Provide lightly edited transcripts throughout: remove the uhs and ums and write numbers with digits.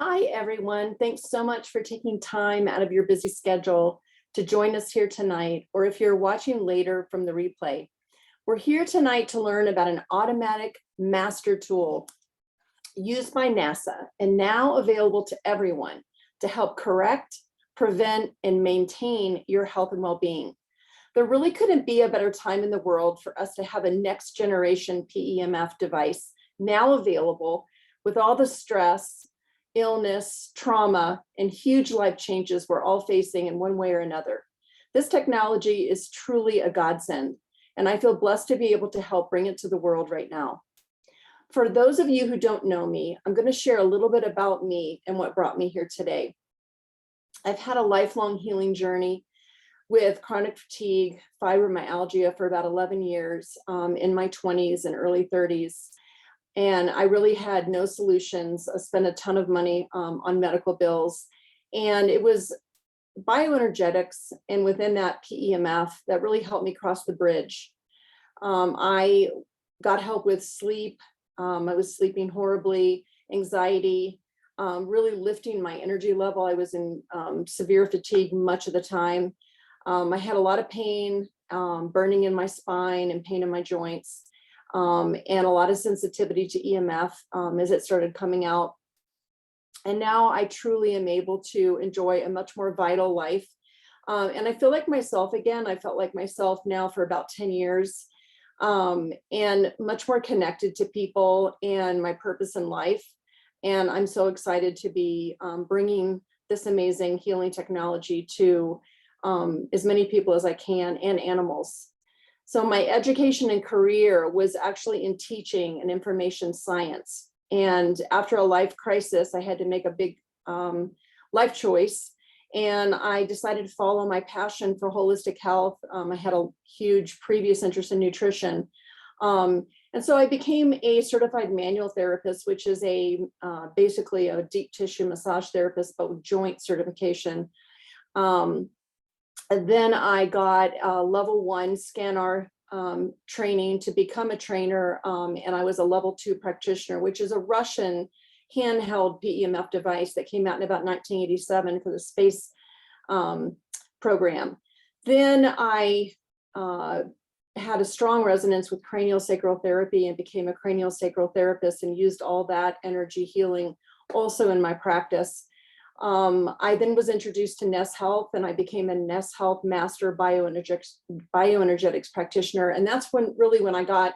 Hi, everyone. Thanks so much for taking time out of your busy schedule to join us here tonight, or if you're watching later from the replay. We're here tonight to learn about an automatic master tool used by NASA and now available to everyone to help correct, prevent, and maintain your health and well-being. There really couldn't be a better time in the world for us to have a next generation PEMF device now available with all the stress, illness, trauma, and huge life changes we're all facing in one way or another. This technology is truly a godsend, and I feel blessed to be able to help bring it to the world right now. For those of you who don't know me, I'm going to share a little bit about me and what brought me here today. I've had a lifelong healing journey with chronic fatigue, fibromyalgia for about 11 years in my 20s and early 30s. And I really had no solutions. I spent a ton of money on medical bills. And it was bioenergetics and within that PEMF that really helped me cross the bridge. I got help with sleep. I was sleeping horribly, anxiety, really lifting my energy level. I was in severe fatigue much of the time. I had a lot of pain, burning in my spine and pain in my joints. And a lot of sensitivity to EMF as it started coming out. And now I truly am able to enjoy a much more vital life. And I feel like myself again. I felt like myself now for about 10 years and much more connected to people and my purpose in life. And I'm so excited to be bringing this amazing healing technology to as many people as I can and animals. So my education and career was actually in teaching and information science. And after a life crisis, I had to make a big life choice. And I decided to follow my passion for holistic health. I had a huge previous interest in nutrition. And so I became a certified manual therapist, which is basically a deep tissue massage therapist, but with joint certification. And then I got a level 1 scanner training to become a trainer. And I was a level 2 practitioner, which is a Russian handheld PEMF device that came out in about 1987 for the space program. Then I had a strong resonance with craniosacral therapy and became a craniosacral therapist and used all that energy healing also in my practice. I then was introduced to Ness Health and I became a Ness Health Master Bioenergetics practitioner. And that's when I got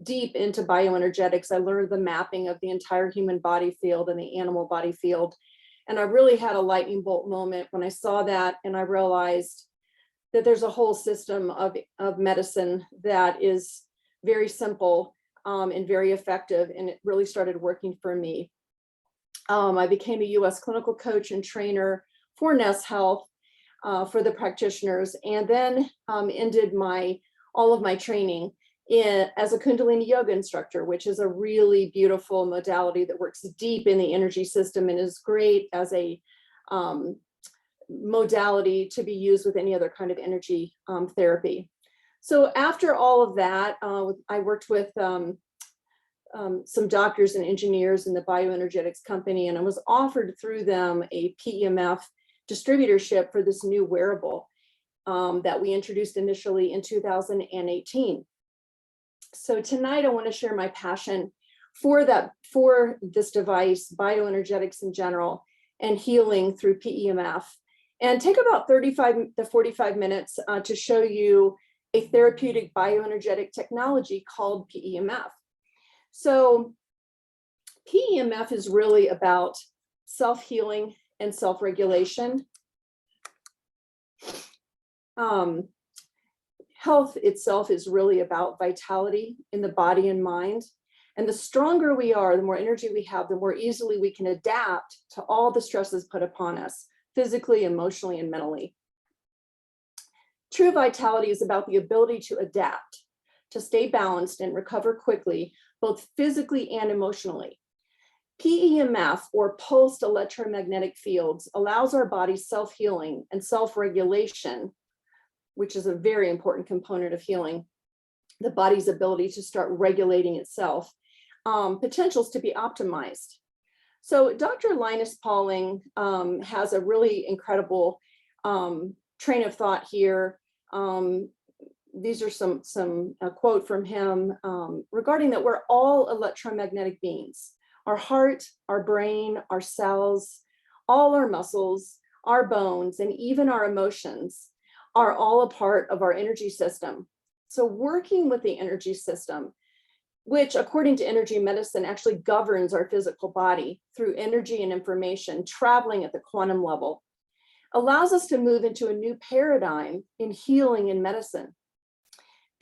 deep into bioenergetics. I learned the mapping of the entire human body field and the animal body field. And I really had a lightning bolt moment when I saw that and I realized that there's a whole system of medicine that is very simple and very effective. And it really started working for me. I became a US clinical coach and trainer for Ness Health for the practitioners, and then ended all of my training as a Kundalini yoga instructor, which is a really beautiful modality that works deep in the energy system and is great as a modality to be used with any other kind of energy therapy. So after all of that, I worked with some doctors and engineers in the bioenergetics company, and I was offered through them a PEMF distributorship for this new wearable that we introduced initially in 2018. So tonight I want to share my passion for this device, bioenergetics in general, and healing through PEMF, and take about 35 to 45 minutes to show you a therapeutic bioenergetic technology called PEMF. So PEMF is really about self-healing and self-regulation. Health itself is really about vitality in the body and mind. And the stronger we are, the more energy we have, the more easily we can adapt to all the stresses put upon us, physically, emotionally, and mentally. True vitality is about the ability to adapt, to stay balanced and recover quickly, both physically and emotionally. PEMF, or pulsed electromagnetic fields, allows our body's self-healing and self-regulation, which is a very important component of healing, the body's ability to start regulating itself, potentials to be optimized. So Dr. Linus Pauling has a really incredible train of thought here. These are some quote from him regarding that we're all electromagnetic beings. Our heart, our brain, our cells, all our muscles, our bones, and even our emotions are all a part of our energy system. So working with the energy system, which according to energy medicine actually governs our physical body through energy and information traveling at the quantum level, allows us to move into a new paradigm in healing and medicine.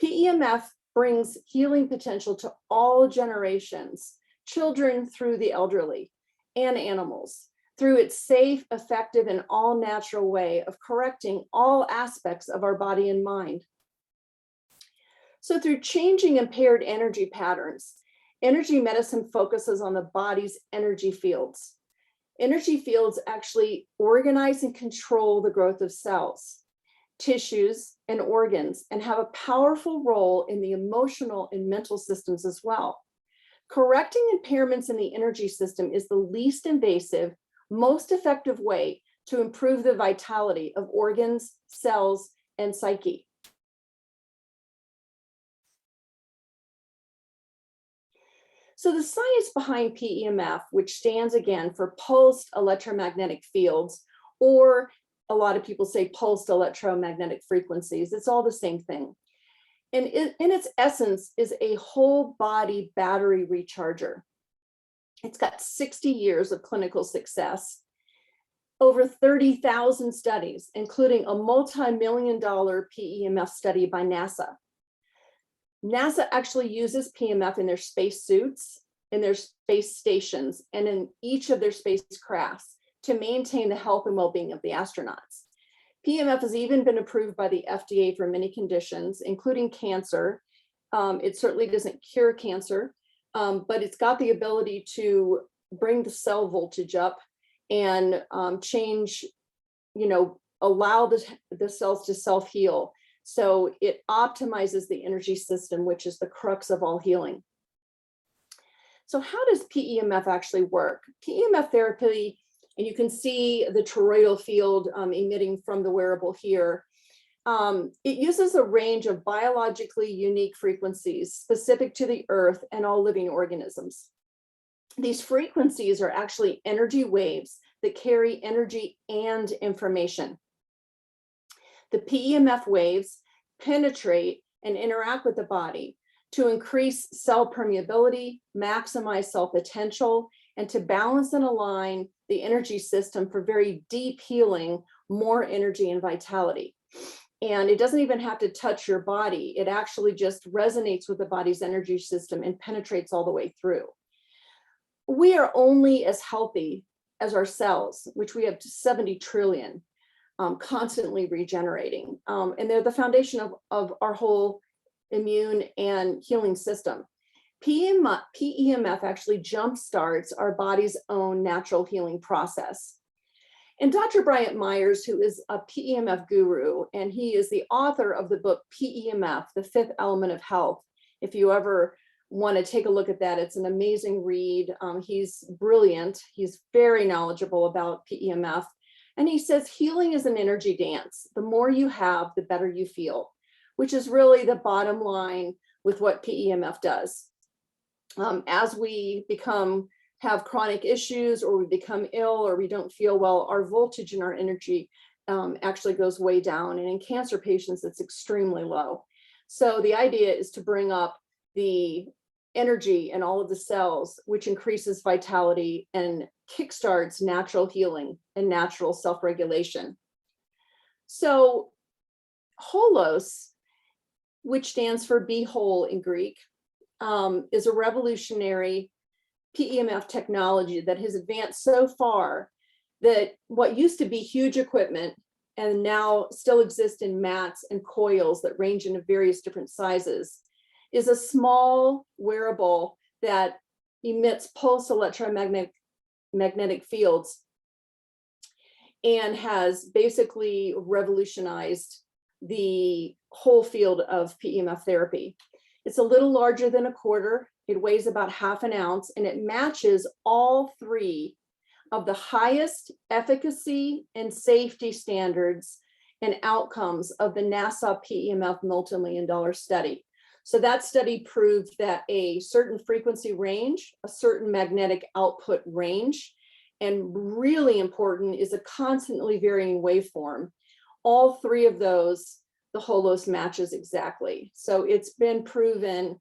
PEMF brings healing potential to all generations, children through the elderly, and animals, through its safe, effective, and all-natural way of correcting all aspects of our body and mind. So through changing impaired energy patterns, energy medicine focuses on the body's energy fields. Energy fields actually organize and control the growth of cells, tissues, and organs, and have a powerful role in the emotional and mental systems as well. Correcting impairments in the energy system is the least invasive, most effective way to improve the vitality of organs, cells, and psyche. So the science behind PEMF, which stands again for pulsed electromagnetic fields, or a lot of people say pulsed electromagnetic frequencies, it's all the same thing. And in its essence is a whole body battery recharger. It's got 60 years of clinical success, over 30,000 studies, including a multi-million-dollar PEMF study by NASA. NASA actually uses PEMF in their space suits, in their space stations, and in each of their spacecrafts to maintain the health and well-being of the astronauts. PEMF has even been approved by the FDA for many conditions, including cancer. It certainly doesn't cure cancer, but it's got the ability to bring the cell voltage up and change, allow the cells to self-heal. So it optimizes the energy system, which is the crux of all healing. So how does PEMF actually work? PEMF therapy, and you can see the toroidal field emitting from the wearable here. It uses a range of biologically unique frequencies specific to the earth and all living organisms. These frequencies are actually energy waves that carry energy and information. The PEMF waves penetrate and interact with the body to increase cell permeability, maximize cell potential, and to balance and align the energy system for very deep healing, more energy and vitality. And it doesn't even have to touch your body. It actually just resonates with the body's energy system and penetrates all the way through. We are only as healthy as our cells, which we have 70 trillion. Constantly regenerating. And they're the foundation of our whole immune and healing system. PEMF actually jumpstarts our body's own natural healing process. And Dr. Bryant Myers, who is a PEMF guru, and he is the author of the book PEMF, The Fifth Element of Health. If you ever want to take a look at that, it's an amazing read. He's brilliant. He's very knowledgeable about PEMF. And he says healing is an energy dance. The more you have, the better you feel, which is really the bottom line with what PEMF does. As we have chronic issues, or we become ill, or we don't feel well, our voltage and our energy actually goes way down. And in cancer patients, it's extremely low. So the idea is to bring up the energy in all of the cells, which increases vitality and kickstarts natural healing and natural self-regulation. So HOLOS, which stands for be whole in Greek, is a revolutionary PEMF technology that has advanced so far that what used to be huge equipment and now still exist in mats and coils that range into various different sizes is a small wearable that emits pulse electromagnetic fields and has basically revolutionized the whole field of PEMF therapy. It's a little larger than a quarter. It weighs about ½ an ounce, and it matches all 3 of the highest efficacy and safety standards and outcomes of the NASA PEMF multi-million-dollar study. So that study proved that a certain frequency range, a certain magnetic output range, and really important is a constantly varying waveform. All 3 of those, the HOLOS matches exactly. So it's been proven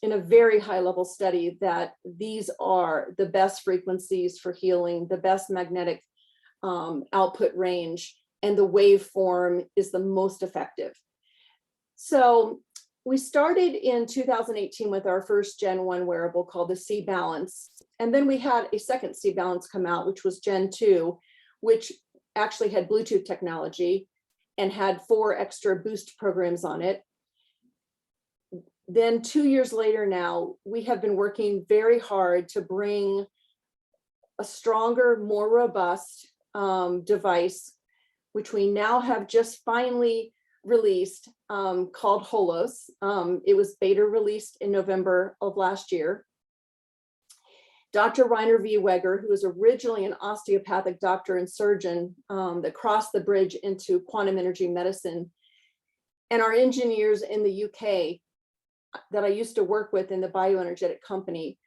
in a very high level study that these are the best frequencies for healing, the best magnetic output range, and the waveform is the most effective. So we started in 2018 with our first Gen 1 wearable called the C Balance. And then we had a second C Balance come out, which was Gen 2, which actually had Bluetooth technology and had 4 extra boost programs on it. Then 2 years later now, we have been working very hard to bring a stronger, more robust device, which we now have just finally released, called HOLOS. It was beta released in November of last year. Dr. Rainer V. Weger, who was originally an osteopathic doctor and surgeon that crossed the bridge into quantum energy medicine, and our engineers in the UK that I used to work with in the bioenergetic company,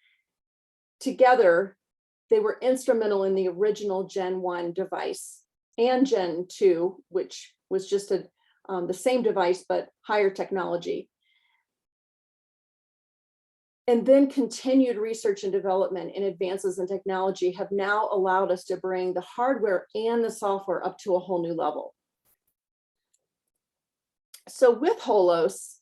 together, they were instrumental in the original Gen 1 device and Gen 2, which was just the same device, but higher technology. And then continued research and development and advances in technology have now allowed us to bring the hardware and the software up to a whole new level. So with HOLOS,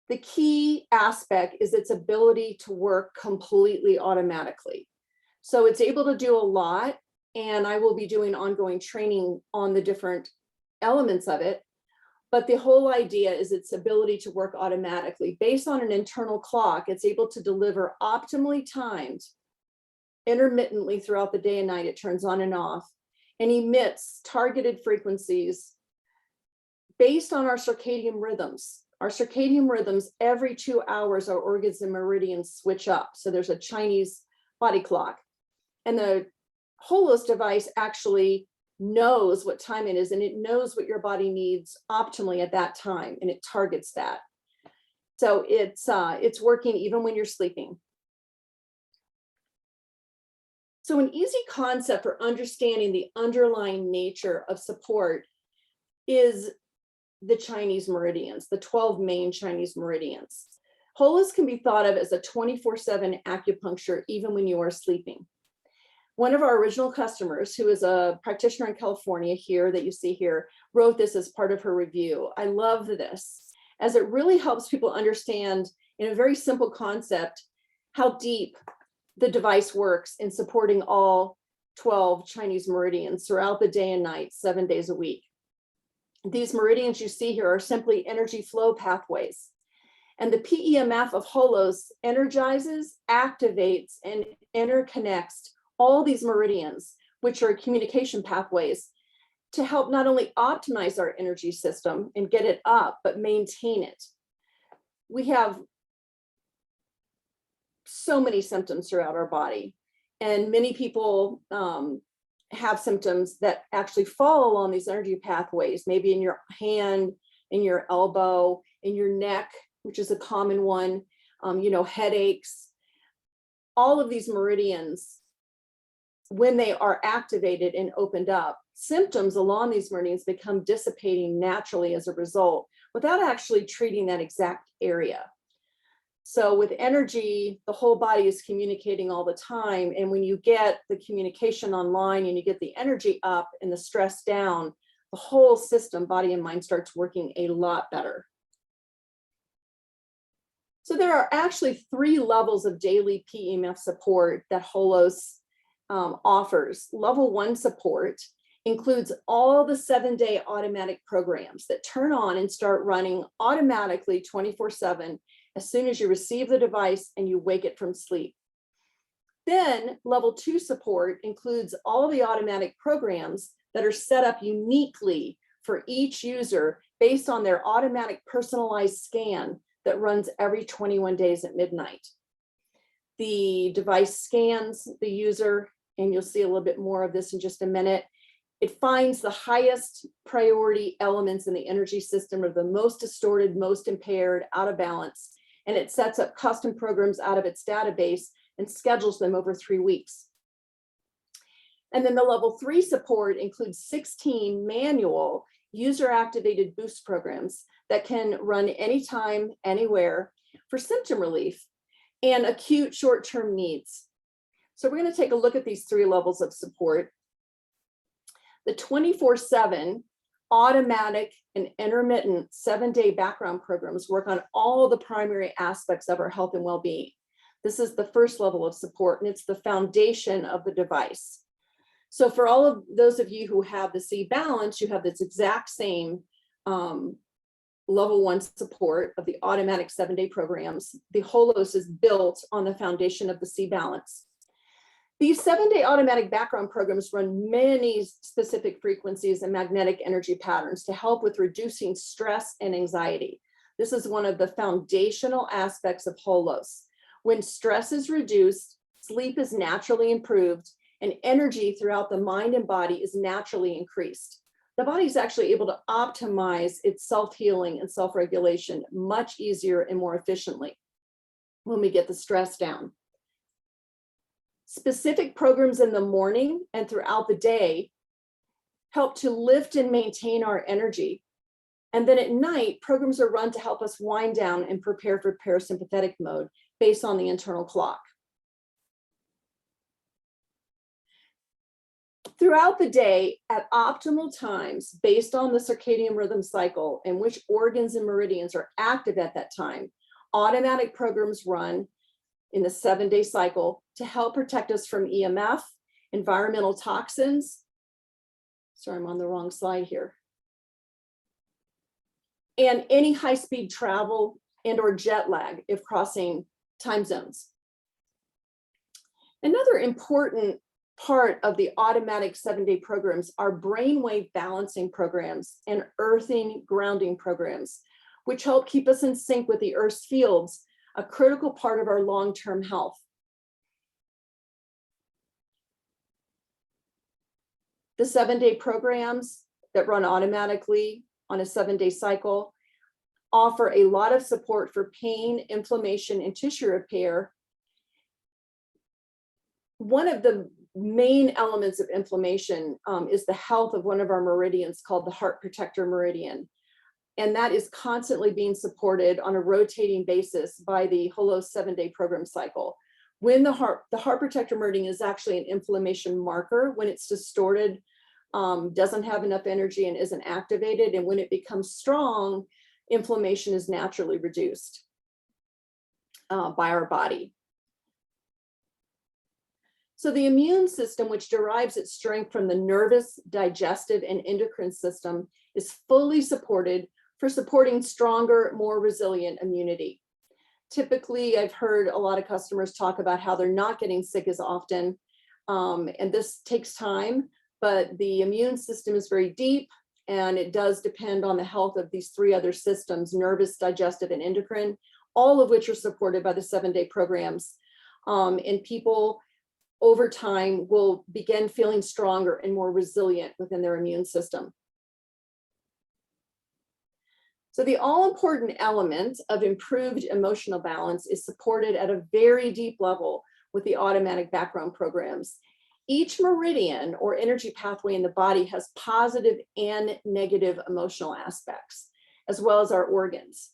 the key aspect is its ability to work completely automatically. So it's able to do a lot, and I will be doing ongoing training on the different elements of it. But the whole idea is its ability to work automatically. Based on an internal clock, it's able to deliver optimally timed, intermittently throughout the day and night. It turns on and off and emits targeted frequencies based on our circadian rhythms. Our circadian rhythms, every 2 hours, our organs and meridians switch up. So there's a Chinese body clock. And the HOLOS device actually knows what time it is, and it knows what your body needs optimally at that time, and it targets that. So it's working even when you're sleeping. So an easy concept for understanding the underlying nature of support is the Chinese meridians, the 12 main Chinese meridians. HOLOS can be thought of as a 24/7 acupuncture even when you are sleeping. One of our original customers, who is a practitioner in California here that you see here, wrote this as part of her review. I love this, as it really helps people understand in a very simple concept how deep the device works in supporting all 12 Chinese meridians throughout the day and night, 7 days a week. These meridians you see here are simply energy flow pathways. And the PEMF of HOLOS energizes, activates, and interconnects all these meridians, which are communication pathways, to help not only optimize our energy system and get it up, but maintain it. We have so many symptoms throughout our body, and many people have symptoms that actually fall along these energy pathways, maybe in your hand, in your elbow, in your neck, which is a common one, headaches. All of these meridians, when they are activated and opened up, symptoms along these meridians become dissipating naturally as a result, without actually treating that exact area. So with energy, the whole body is communicating all the time. And when you get the communication online and you get the energy up and the stress down, the whole system, body and mind, starts working a lot better. So there are actually 3 levels of daily PEMF support that HOLOS offers. Level 1 support includes all the 7-day automatic programs that turn on and start running automatically 24/7 as soon as you receive the device and you wake it from sleep. Then level 2 support includes all the automatic programs that are set up uniquely for each user based on their automatic personalized scan that runs every 21 days at midnight. The device scans the user, and you'll see a little bit more of this in just a minute. It finds the highest priority elements in the energy system, or the most distorted, most impaired, out of balance, and it sets up custom programs out of its database and schedules them over 3 weeks. And then the level 3 support includes 16 manual user-activated boost programs that can run anytime, anywhere for symptom relief and acute short-term needs. So we're going to take a look at these 3 levels of support. The 24/7 automatic and intermittent 7-day background programs work on all the primary aspects of our health and well-being. This is the first level of support, and it's the foundation of the device. So for all of those of you who have the C balance, you have this exact same level 1 support of the automatic 7-day programs. The HOLOS is built on the foundation of the C balance. These 7-day automatic background programs run many specific frequencies and magnetic energy patterns to help with reducing stress and anxiety. This is one of the foundational aspects of HOLOS. When stress is reduced, sleep is naturally improved, and energy throughout the mind and body is naturally increased. The body is actually able to optimize its self-healing and self-regulation much easier and more efficiently when we get the stress down. Specific programs in the morning and throughout the day help to lift and maintain our energy. And then at night, programs are run to help us wind down and prepare for parasympathetic mode based on the internal clock. Throughout the day, at optimal times, based on the circadian rhythm cycle and which organs and meridians are active at that time, automatic programs run in the 7-day cycle to help protect us from EMF, environmental toxins. Sorry, I'm on the wrong slide here. And any high-speed travel and or jet lag if crossing time zones. Another important part of the automatic 7-day programs are brainwave balancing programs and earthing grounding programs, which help keep us in sync with the Earth's fields, a critical part of our long-term health. The 7-day programs that run automatically on a 7-day cycle offer a lot of support for pain, inflammation, and tissue repair. One of the main elements of inflammation is the health of one of our meridians called the heart protector meridian. And that is constantly being supported on a rotating basis by the HOLOS 7-day program cycle. When the heart protector meridian is actually an inflammation marker, when it's distorted, doesn't have enough energy and isn't activated, and when it becomes strong, inflammation is naturally reduced by our body. So the immune system, which derives its strength from the nervous, digestive, and endocrine system, is fully supported for supporting stronger, more resilient immunity. Typically, I've heard a lot of customers talk about how they're not getting sick as often, and this takes time, but the immune system is very deep, and it does depend on the health of these 3 other systems, nervous, digestive, and endocrine, all of which are supported by the 7-day programs. And people over time will begin feeling stronger and more resilient within their immune system. So the all-important element of improved emotional balance is supported at a very deep level with the automatic background programs. Each meridian or energy pathway in the body has positive and negative emotional aspects, as well as our organs.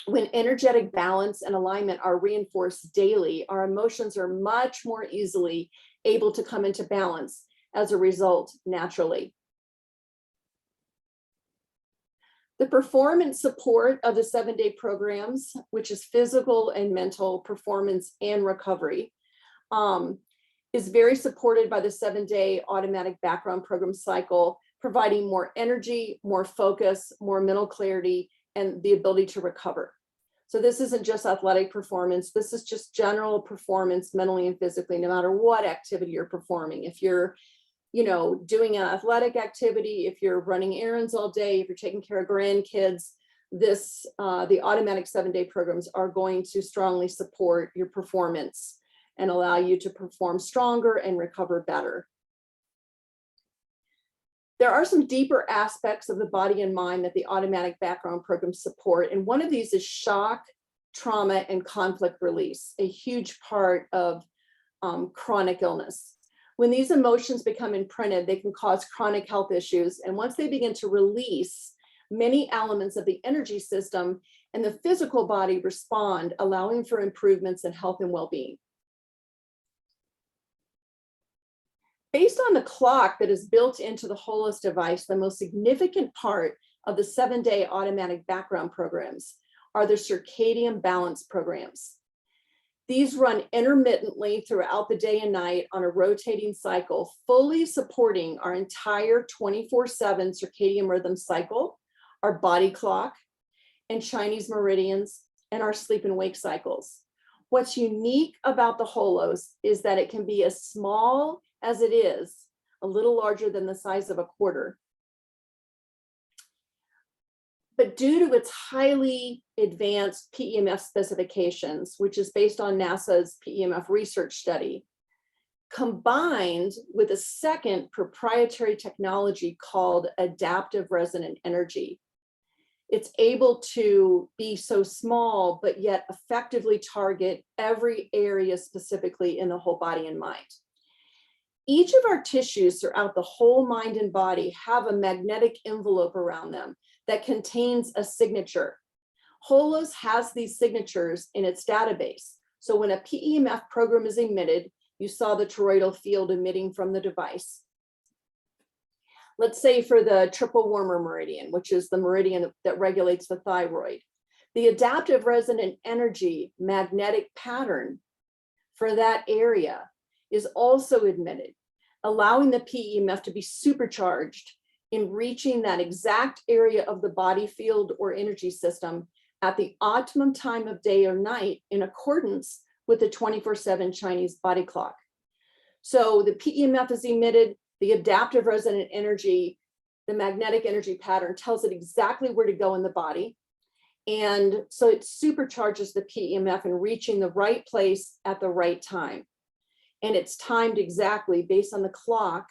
When energetic balance and alignment are reinforced daily, our emotions are much more easily able to come into balance as a result naturally. The performance support of the 7-day programs, which is physical and mental performance and recovery, is very supported by the 7-day automatic background program cycle, providing more energy, more focus, more mental clarity, and the ability to recover. So this isn't just athletic performance, this is just general performance mentally and physically, no matter what activity you're performing. If you're, doing an athletic activity, if you're running errands all day, if you're taking care of grandkids, the automatic 7-day programs are going to strongly support your performance and allow you to perform stronger and recover better. There are some deeper aspects of the body and mind that the automatic background programs support. And one of these is shock, trauma, and conflict release, a huge part of chronic illness. When these emotions become imprinted, they can cause chronic health issues. And once they begin to release, many elements of the energy system and the physical body respond, allowing for improvements in health and well-being. Based on the clock that is built into the HOLOS device, the most significant part of the 7-day automatic background programs are the circadian balance programs. These run intermittently throughout the day and night on a rotating cycle, fully supporting our entire 24/7 circadian rhythm cycle, our body clock, and Chinese meridians, and our sleep and wake cycles. What's unique about the HOLOS is that it can be as small as it is, a little larger than the size of a quarter. But due to its highly advanced PEMF specifications, which is based on NASA's PEMF research study, combined with a second proprietary technology called adaptive resonant energy, it's able to be so small, but yet effectively target every area specifically in the whole body and mind. Each of our tissues throughout the whole mind and body have a magnetic envelope around them that contains a signature. HOLOS has these signatures in its database. So when a PEMF program is emitted, you saw the toroidal field emitting from the device. Let's say for the triple warmer meridian, which is the meridian that regulates the thyroid. The adaptive resonant energy magnetic pattern for that area is also emitted, allowing the PEMF to be supercharged in reaching that exact area of the body field or energy system at the optimum time of day or night in accordance with the 24/7 Chinese body clock. So the PEMF is emitted, the adaptive resonant energy, the magnetic energy pattern tells it exactly where to go in the body. And so it supercharges the PEMF in reaching the right place at the right time. And it's timed exactly based on the clock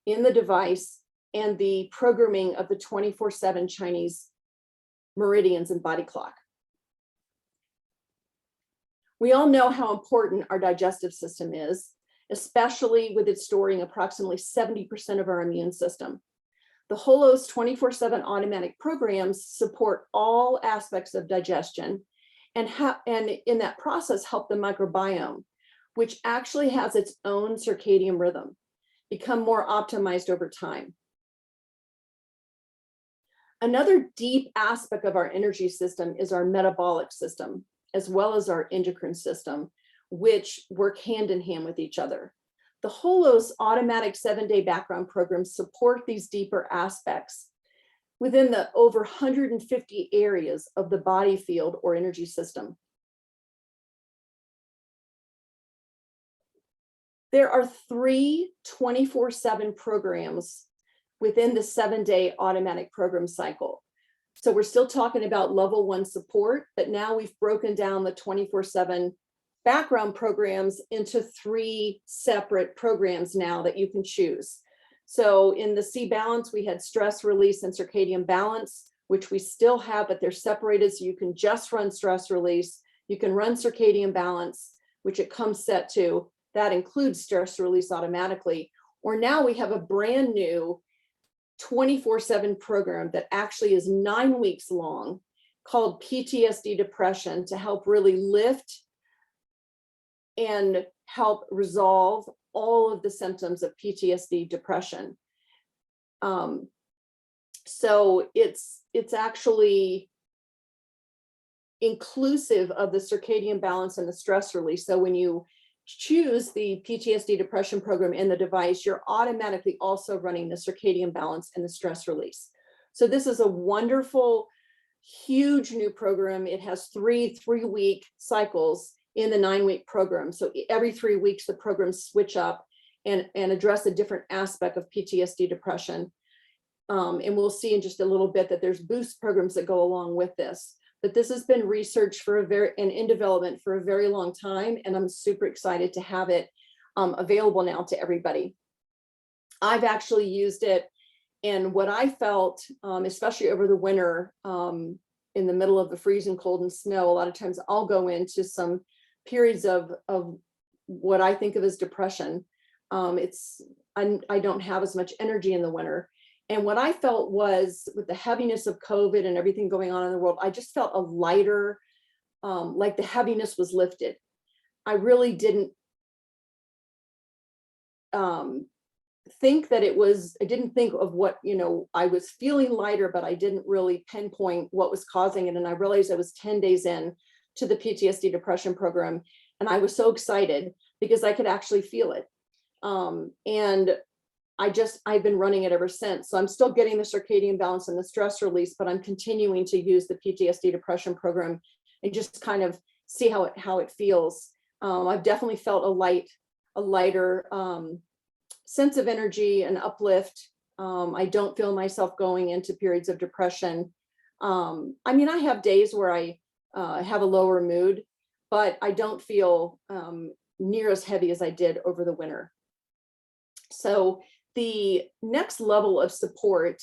in the device and the programming of the 24/7 Chinese meridians and body clock. We all know how important our digestive system is, especially with it storing approximately 70% of our immune system. The HOLOS 24/7 automatic programs support all aspects of digestion and in that process help the microbiome, which actually has its own circadian rhythm, become more optimized over time. Another deep aspect of our energy system is our metabolic system, as well as our endocrine system, which work hand in hand with each other. The HOLOS automatic 7-day background programs support these deeper aspects within the over 150 areas of the body field or energy system. There are 3 24/7 programs within the 7-day automatic program cycle. So we're still talking about level 1 support, but now we've broken down the 24/7 background programs into 3 separate programs now that you can choose. So in the C balance, we had stress release and circadian balance, which we still have, but they're separated. So you can just run stress release. You can run circadian balance, which it comes set to. That includes stress release automatically. Or now we have a brand new 24/7 program that actually is 9 weeks long called PTSD depression to help really lift and help resolve all of the symptoms of PTSD depression. So it's actually inclusive of the circadian balance and the stress release. So when you choose the PTSD depression program in the device, you're automatically also running the circadian balance and the stress release. So this is a wonderful, huge new program. It has 3 3-week cycles in the 9-week program. So every 3 weeks, the programs switch up and address a different aspect of PTSD depression. And we'll see in just a little bit that there's boost programs that go along with this. But this has been researched for and in development for a very long time, and I'm super excited to have it available now to everybody. I've actually used it, and what I felt, especially over the winter, in the middle of the freezing cold and snow, a lot of times I'll go into some periods of what I think of as depression. I don't have as much energy in the winter. And what I felt was, with the heaviness of COVID and everything going on in the world, I just felt a lighter, like the heaviness was lifted. I really didn't think that I didn't think of what, I was feeling lighter, but I didn't really pinpoint what was causing it. And I realized I was 10 days in to the PTSD depression program. And I was so excited because I could actually feel it. And I've been running it ever since. So I'm still getting the circadian balance and the stress release, but I'm continuing to use the PTSD depression program and just kind of see how it feels. I've definitely felt a lighter sense of energy and uplift. I don't feel myself going into periods of depression. I mean, I have days where I have a lower mood, but I don't feel near as heavy as I did over the winter. So the next level of support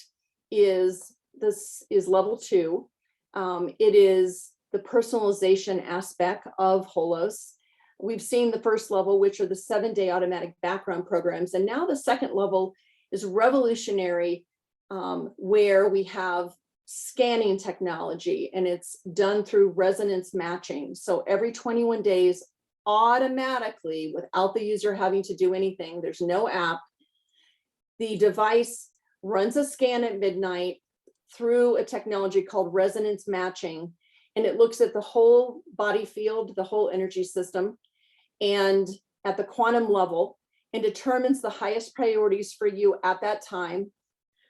is level 2. It is the personalization aspect of HOLOS. We've seen the first level, which are the 7-day automatic background programs. And now the second level is revolutionary, where we have scanning technology, and it's done through resonance matching. So every 21 days, automatically, without the user having to do anything, there's no app, the device runs a scan at midnight through a technology called resonance matching, and it looks at the whole body field, the whole energy system, and at the quantum level, and determines the highest priorities for you at that time,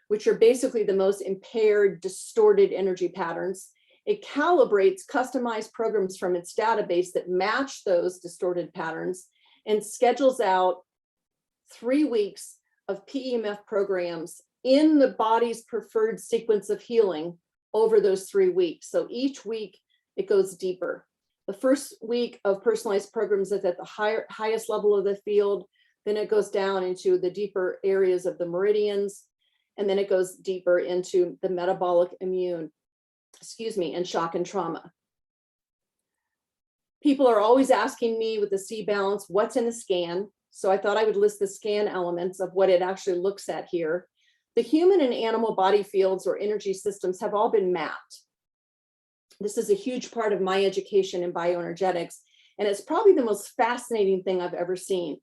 which are basically the most impaired, distorted energy patterns. It calibrates customized programs from its database that match those distorted patterns and schedules out 3 weeks of PEMF programs in the body's preferred sequence of healing over those 3 weeks. So each week it goes deeper. The first week of personalized programs is at the highest level of the field. Then it goes down into the deeper areas of the meridians. And then it goes deeper into the metabolic, immune, and shock and trauma. People are always asking me with the C balance, what's in the scan? So I thought I would list the scan elements of what it actually looks at here. The human and animal body fields or energy systems have all been mapped. This is a huge part of my education in bioenergetics, and it's probably the most fascinating thing I've ever seen.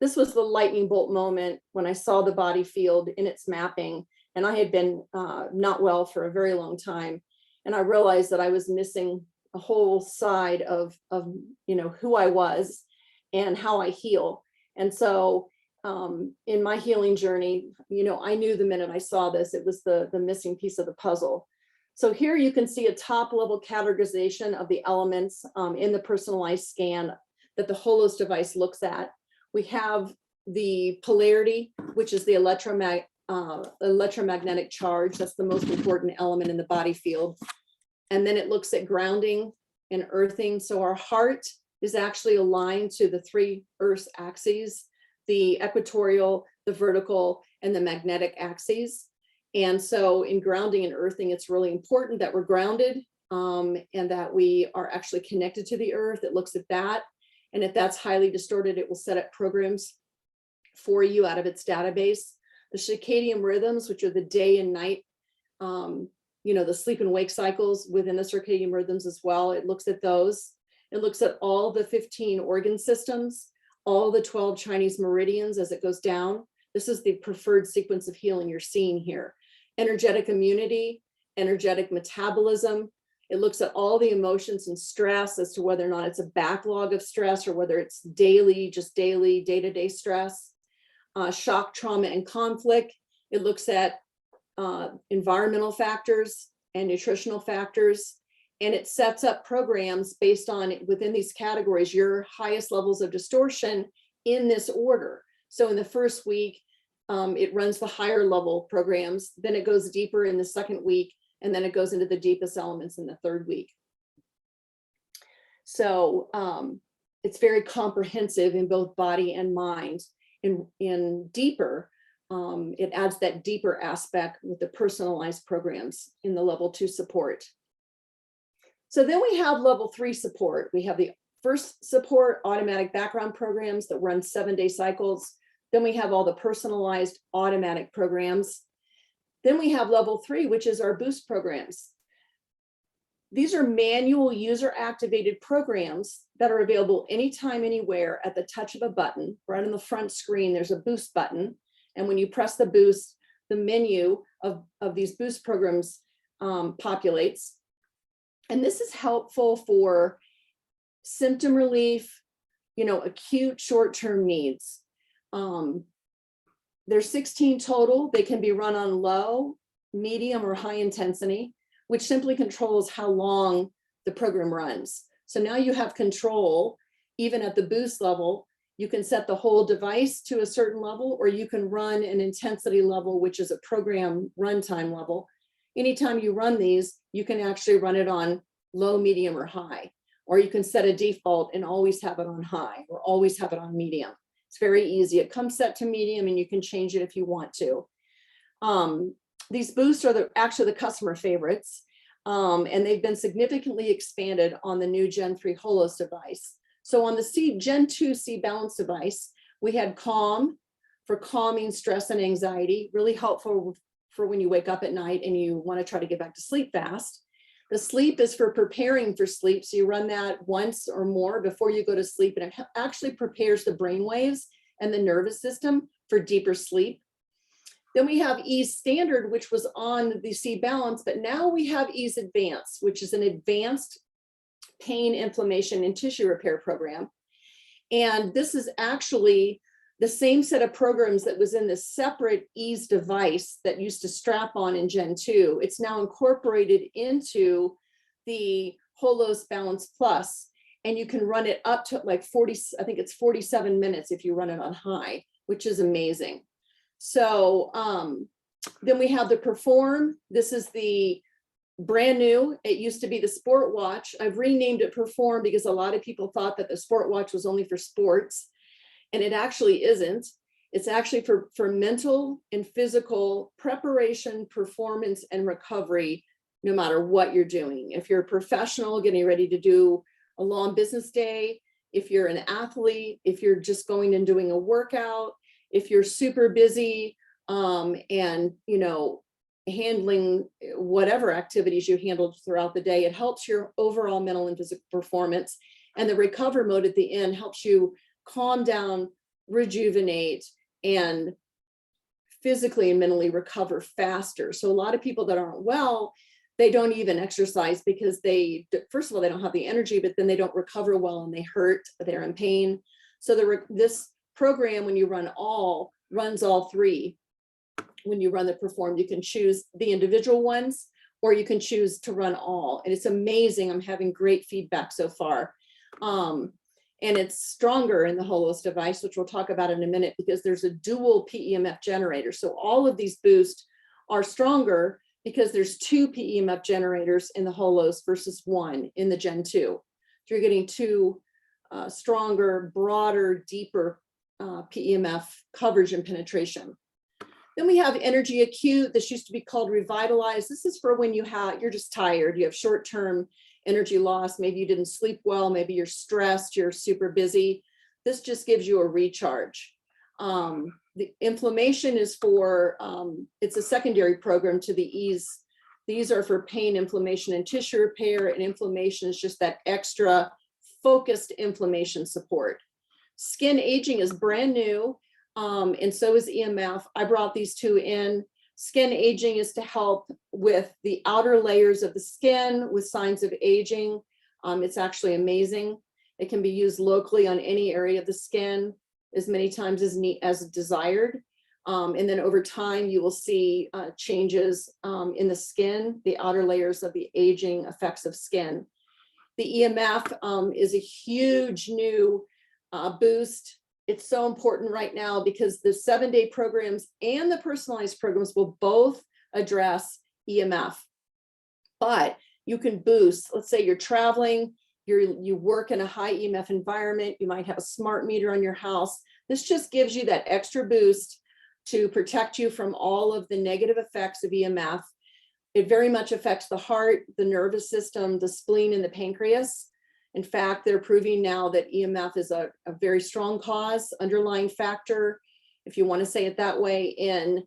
This was the lightning bolt moment when I saw the body field in its mapping, and I had been not well for a very long time. And I realized that I was missing a whole side of who I was and how I heal. And so in my healing journey, I knew the minute I saw this, it was the missing piece of the puzzle. So here you can see a top level categorization of the elements in the personalized scan that the HOLOS device looks at. We have the polarity, which is the electromagnetic charge. That's the most important element in the body field. And then it looks at grounding and earthing. So our heart is actually aligned to the 3 Earth axes, the equatorial, the vertical, and the magnetic axes. And so in grounding and earthing, it's really important that we're grounded and that we are actually connected to the earth. It looks at that. And if that's highly distorted, it will set up programs for you out of its database. The circadian rhythms, which are the day and night, the sleep and wake cycles within the circadian rhythms as well. It looks at those. It looks at all the 15 organ systems, all the 12 Chinese meridians as it goes down. This is the preferred sequence of healing you're seeing here. Energetic immunity, energetic metabolism. It looks at all the emotions and stress as to whether or not it's a backlog of stress or whether it's daily, day-to-day stress. Shock, trauma, and conflict. It looks at environmental factors and nutritional factors, and it sets up programs based on, within these categories, your highest levels of distortion in this order. So in the first week, it runs the higher level programs, then it goes deeper in the second week, and then it goes into the deepest elements in the third week. So it's very comprehensive in both body and mind. In deeper, it adds that deeper aspect with the personalized programs in the level 2 support. So then we have level 3 support. We have the first support, automatic background programs that run 7-day cycles. Then we have all the personalized automatic programs. Then we have level 3, which is our boost programs. These are manual user activated programs that are available anytime, anywhere at the touch of a button. Right on the front screen, there's a boost button. And when you press the boost, the menu of these boost programs populates. And this is helpful for symptom relief, acute short-term needs. There's 16 total. They can be run on low, medium, or high intensity, which simply controls how long the program runs. So now you have control, even at the boost level. You can set the whole device to a certain level, or you can run an intensity level, which is a program runtime level. Anytime you run these, you can actually run it on low, medium, or high, or you can set a default and always have it on high or always have it on medium. It's very easy. It comes set to medium and you can change it if you want to. These boosts are actually the customer favorites, and they've been significantly expanded on the new Gen 3 HOLOS device. So on the Gen 2 C-Balance device, we had Calm for calming stress and anxiety, really helpful for when you wake up at night and you want to try to get back to sleep fast. The Sleep is for preparing for sleep. So you run that once or more before you go to sleep, and it actually prepares the brain waves and the nervous system for deeper sleep. Then we have Ease Standard, which was on the C-Balance, but now we have Ease Advanced, which is an advanced pain, inflammation, and tissue repair program. And this is actually the same set of programs that was in the separate Ease device that used to strap on in Gen 2. It's now incorporated into the HOLOS Balance Plus, and you can run it up to like 40, I think it's 47 minutes if you run it on high, which is amazing. So then we have the Perform. This is the brand new. It used to be the Sport Watch. I've renamed it Perform because a lot of people thought that the Sport Watch was only for sports, and it actually isn't. It's actually for mental and physical preparation, performance, and recovery, no matter what you're doing. If you're a professional getting ready to do a long business day, if you're an athlete, if you're just going and doing a workout, if you're super busy and handling whatever activities you handled throughout the day, it helps your overall mental and physical performance. And the Recover mode at the end helps you calm down, rejuvenate, and physically and mentally recover faster. So a lot of people that aren't well, they don't even exercise because first of all, they don't have the energy, but then they don't recover well and they hurt, they're in pain. So this program, when you runs all three. When you run the Perform, you can choose the individual ones, or you can choose to run all. And it's amazing. I'm having great feedback so far. And it's stronger in the HOLOS device, which we'll talk about in a minute, because there's a dual PEMF generator. So all of these boosts are stronger because there's 2 PEMF generators in the HOLOS versus 1 in the Gen 2. So you're getting 2 stronger, broader, deeper PEMF coverage and penetration. Then we have Energy Acute. This used to be called Revitalize. This is for when you're just tired, you have short-term energy loss. Maybe you didn't sleep well, maybe you're stressed, you're super busy. This just gives you a recharge. The inflammation is for, it's a secondary program to the Ease. These are for pain, inflammation, and tissue repair, and inflammation is just that extra focused inflammation support. Skin aging is brand new, and so is EMF. I brought these 2 in. Skin aging is to help with the outer layers of the skin with signs of aging. It's actually amazing. It can be used locally on any area of the skin as many times as desired. And then over time, you will see changes in the skin, the outer layers of the aging effects of skin. The EMF is a huge new boost. it's so important right now because the 7-day programs and the personalized programs will both address EMF. But you can boost, let's say you're traveling, you work in a high EMF environment, you might have a smart meter on your house. This just gives you that extra boost to protect you from all of the negative effects of EMF. It very much affects the heart, the nervous system, the spleen, and the pancreas. In fact, they're proving now that EMF is a very strong cause, underlying factor, if you want to say it that way, in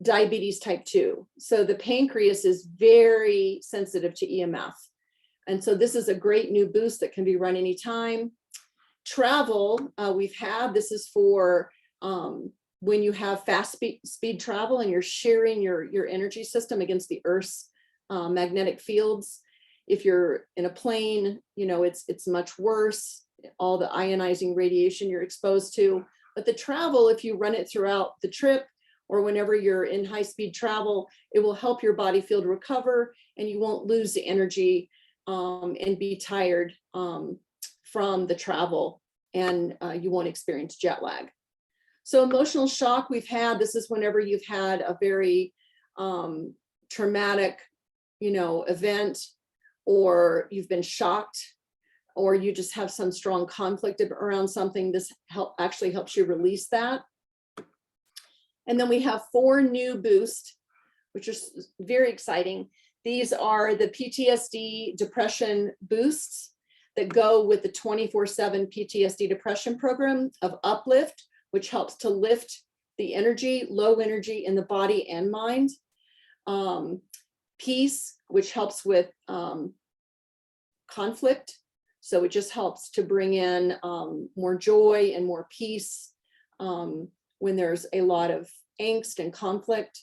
diabetes type 2. So the pancreas is very sensitive to EMF. And so this is a great new boost that can be run anytime. Travel, this is for when you have fast speed travel and you're sharing your energy system against the Earth's magnetic fields. If you're in a plane, you know, it's much worse, all the ionizing radiation you're exposed to. But the travel, if you run it throughout the trip or whenever you're in high speed travel, it will help your body field recover and you won't lose the energy and be tired from the travel, and you won't experience jet lag. So emotional shock we've had, this is whenever you've had a very traumatic, you know, event, or you've been shocked, or you just have some strong conflict around something. This actually helps you release that. And then we have 4 new boosts, which is very exciting. These are the PTSD depression boosts that go with the 24/7 PTSD depression program of Uplift, which helps to lift the energy, low energy in the body and mind. Peace, which helps with conflict. So it just helps to bring in more joy and more peace when there's a lot of angst and conflict.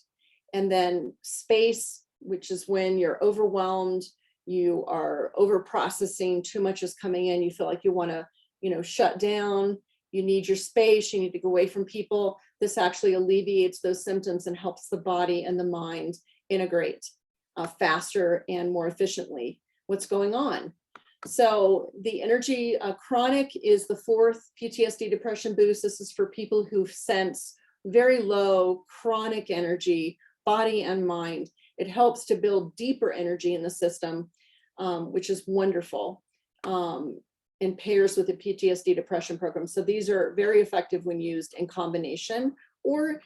And then space, which is when you're overwhelmed, you are over processing, too much is coming in, you feel like you want to, you know, shut down, you need your space, you need to go away from people. This actually alleviates those symptoms and helps the body and the mind integrate faster and more efficiently what's going on. So the energy chronic is the 4th PTSD depression boost. This is for people who sense very low chronic energy, body and mind. It helps to build deeper energy in the system, which is wonderful, in pairs with the PTSD depression program. So these are very effective when used in combination or,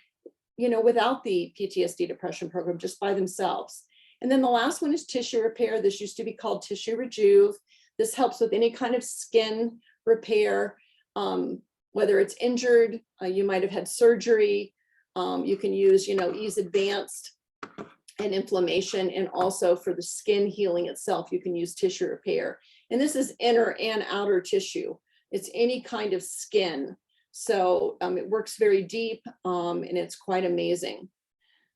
you know, without the PTSD depression program, just by themselves. And then the last one is tissue repair. This used to be called tissue rejuve. This helps with any kind of skin repair, whether it's injured, you might have had surgery. You can use, you know, Ease Advanced and inflammation, and also for the skin healing itself, you can use tissue repair. And this is inner and outer tissue. It's any kind of skin. So it works very deep and it's quite amazing.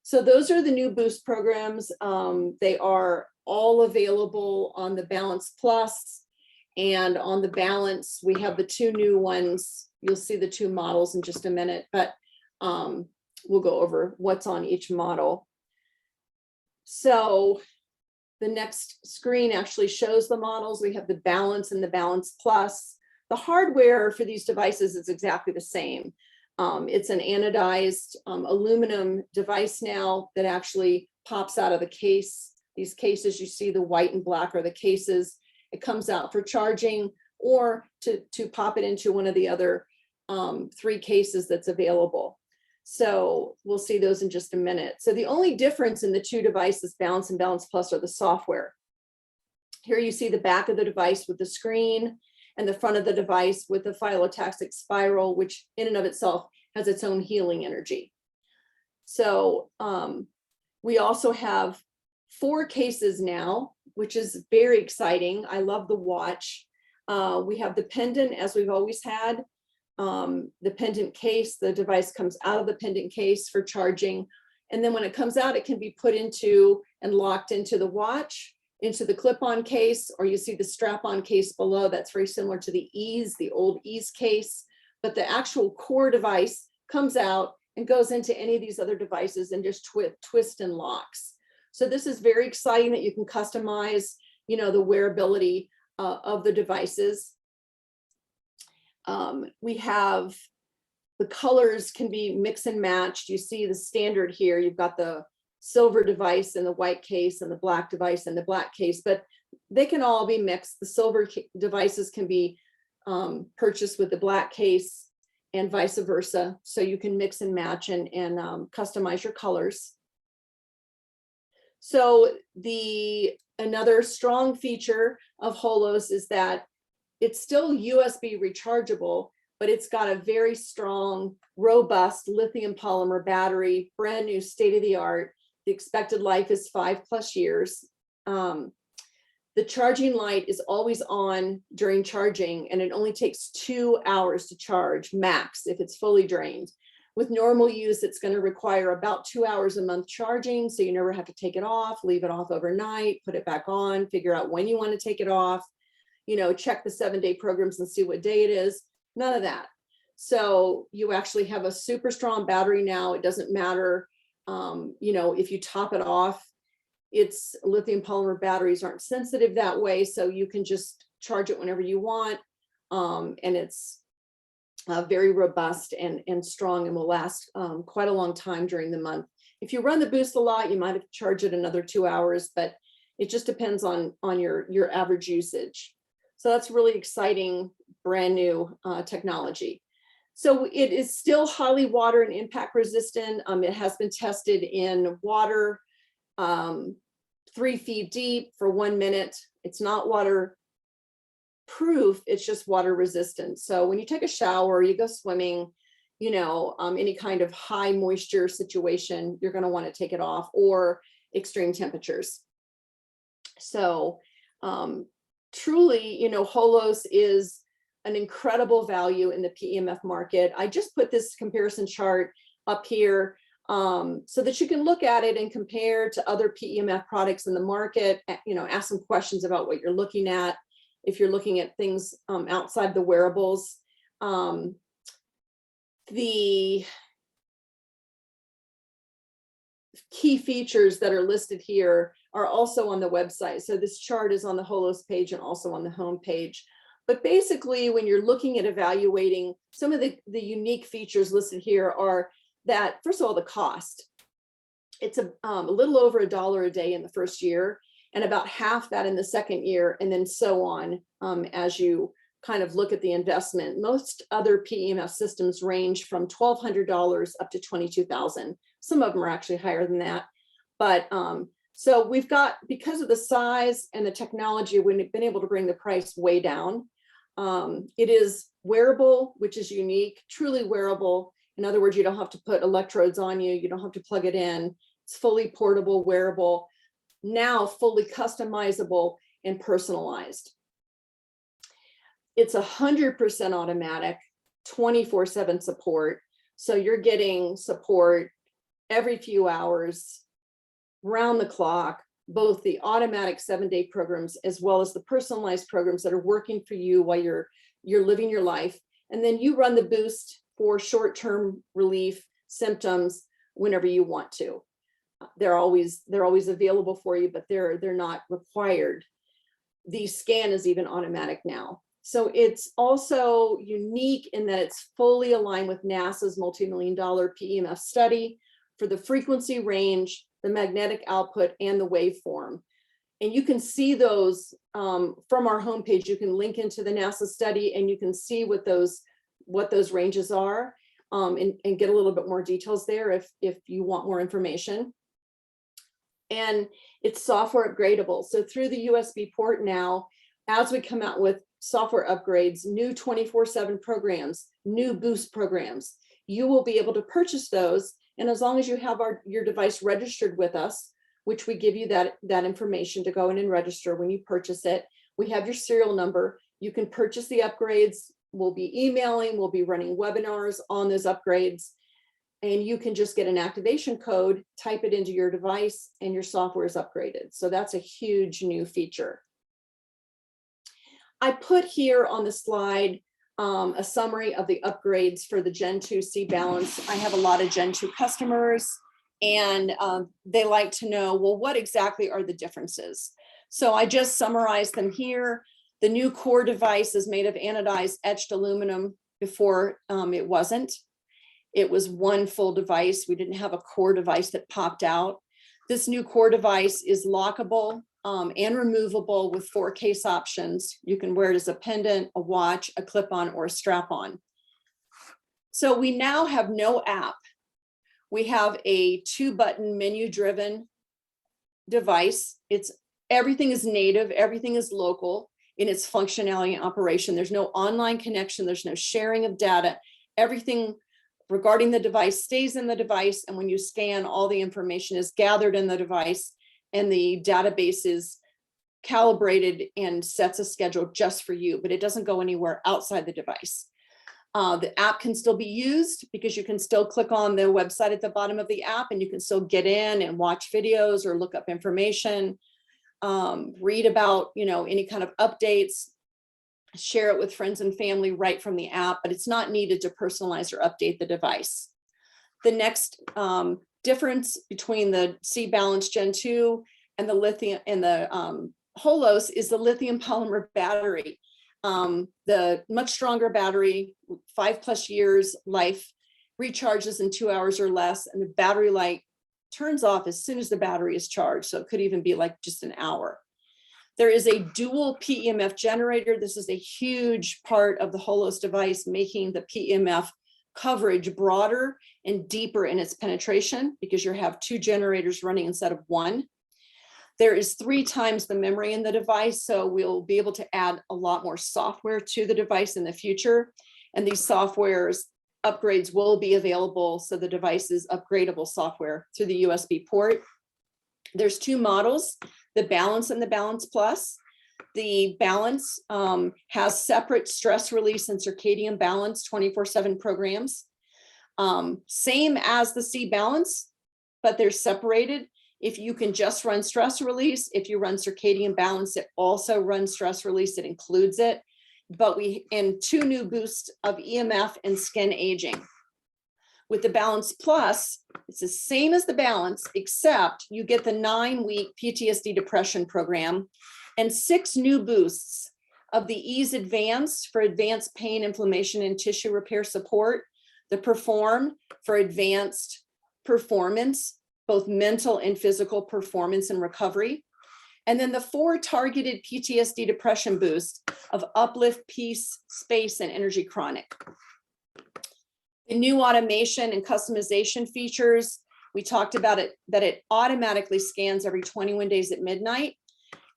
So those are the new boost programs. They are all available on the Balance Plus, and on the Balance, we have the 2 new ones. You'll see the 2 models in just a minute, but we'll go over what's on each model. So the next screen actually shows the models. We have the Balance and the Balance Plus. The hardware for these devices is exactly the same. It's an anodized aluminum device now that actually pops out of the case. These cases, you see the white and black are the cases. It comes out for charging or to pop it into one of the other 3 cases that's available. So we'll see those in just a minute. So the only difference in the 2 devices, Balance and Balance Plus, are the software. Here you see the back of the device with the screen and the front of the device with the phyllotaxic spiral, which in and of itself has its own healing energy. So we also have 4 cases now, which is very exciting. I love the watch. We have the pendant, as we've always had. The pendant case, the device comes out of the pendant case for charging. And then when it comes out, it can be put into and locked into the watch, into the clip-on case, or you see the strap-on case below. That's very similar to the Ease, the old Ease case. But the actual core device comes out and goes into any of these other devices and just twist and locks. So this is very exciting that you can customize, you know, the wearability of the devices. We have the colors can be mix and matched. You see the standard here. You've got the silver device in the white case and the black device in the black case, but they can all be mixed. The silver devices can be purchased with the black case and vice versa. So you can mix and match and customize your colors. So another strong feature of HOLOS is that it's still USB rechargeable, but it's got a very strong, robust lithium polymer battery, brand new, state-of-the-art. The expected life is 5+ years. The charging light is always on during charging, and it only takes 2 hours to charge max if it's fully drained. With normal use, it's going to require about 2 hours a month charging, so you never have to take it off, leave it off overnight, put it back on, figure out when you want to take it off, check the 7-day programs and see what day it is. None of that. So you actually have a super strong battery now. It doesn't matter, if you top it off. Its lithium polymer batteries aren't sensitive that way, so you can just charge it whenever you want. And it's very robust and strong and will last quite a long time during the month. If you run the boost a lot, you might have to charge it another 2 hours, but it just depends on your average usage. So that's really exciting, brand new technology. So it is still highly water and impact resistant. It has been tested in water 3 feet deep for 1 minute. It's not waterproof, it's just water resistant. So when you take a shower, you go swimming, any kind of high moisture situation, you're going to want to take it off, or extreme temperatures. So truly, HOLOS is an incredible value in the PEMF market. I just put this comparison chart up here so that you can look at it and compare to other PEMF products in the market, ask some questions about what you're looking at. If you're looking at things outside the wearables, the key features that are listed here are also on the website. So this chart is on the HOLOS page and also on the home page. But basically, when you're looking at evaluating, some of the unique features listed here are that, first of all, the cost. It's a little over $1 a day in the first year, and about half that in the second year, and then so on as you kind of look at the investment. Most other PEMF systems range from $1,200 up to $22,000. Some of them are actually higher than that. But so we've got, because of the size and the technology, we've been able to bring the price way down. It is wearable, which is unique, truly wearable. In other words, you don't have to put electrodes on you. You don't have to plug it in. It's fully portable, wearable, now fully customizable and personalized. It's 100% automatic, 24/7 support. So you're getting support every few hours, round the clock, both the automatic 7-day programs as well as the personalized programs that are working for you while you're living your life. And then you run the boost for short-term relief symptoms whenever you want to. They're always available for you, but they're not required. The scan is even automatic now. So it's also unique in that it's fully aligned with NASA's multi-million-dollar PEMF study for the frequency range, the magnetic output, and the waveform. And you can see those from our homepage. You can link into the NASA study and you can see what those ranges are and get a little bit more details there if you want more information. And it's software upgradable. So through the USB port now, as we come out with software upgrades, new 24/7 programs, new boost programs, you will be able to purchase those. And as long as you have your device registered with us, which we give you that information to go in and register when you purchase it, we have your serial number. You can purchase the upgrades. We'll be emailing, we'll be running webinars on those upgrades. And you can just get an activation code, type it into your device, and your software is upgraded. So that's a huge new feature. I put here on the slide a summary of the upgrades for the Gen 2 C-Balance. I have a lot of Gen 2 customers, and they like to know, well, what exactly are the differences? So I just summarized them here. The new core device is made of anodized etched aluminum. Before it wasn't. It was one full device. We didn't have a core device that popped out. This new core device is lockable and removable with 4 case options. You can wear it as a pendant, a watch, a clip-on, or a strap-on. So we now have no app. We have a 2-button menu-driven device. Everything is native, everything is local in its functionality and operation. There's no online connection, there's no sharing of data. Everything regarding the device stays in the device, and when you scan, all the information is gathered in the device, and the database is calibrated and sets a schedule just for you, but it doesn't go anywhere outside the device. The app can still be used because you can still click on the website at the bottom of the app and you can still get in and watch videos or look up information, read about, any kind of updates, share it with friends and family right from the app, but it's not needed to personalize or update the device. The next difference between the C-Balance Gen 2 and the lithium and the HOLOS is the lithium polymer battery. The much stronger battery, 5+ years life, recharges in 2 hours or less, and the battery light turns off as soon as the battery is charged. So it could even be like just an hour. There is a dual PEMF generator. This is a huge part of the HOLOS device, making the PEMF coverage broader and deeper in its penetration because you have 2 generators running instead of 1. There is 3 times the memory in the device, so we'll be able to add a lot more software to the device in the future. And these softwares upgrades will be available, so the device is upgradable software through the USB port. There's 2 models, the Balance and the Balance Plus. The Balance has separate stress release and circadian balance 24/7 programs. Same as the C-Balance, but they're separated. If you can just run stress release, if you run circadian balance, it also runs stress release, it includes it. But and 2 new boosts of EMF and skin aging. With the Balance Plus, it's the same as the Balance, except you get the 9-week PTSD depression program and 6 new boosts of the Ease Advanced for advanced pain, inflammation, and tissue repair support, the Perform for advanced performance, both mental and physical performance and recovery, and then the 4 targeted PTSD depression boosts of Uplift, Peace, Space, and Energy Chronic. The new automation and customization features, we talked about it, that it automatically scans every 21 days at midnight.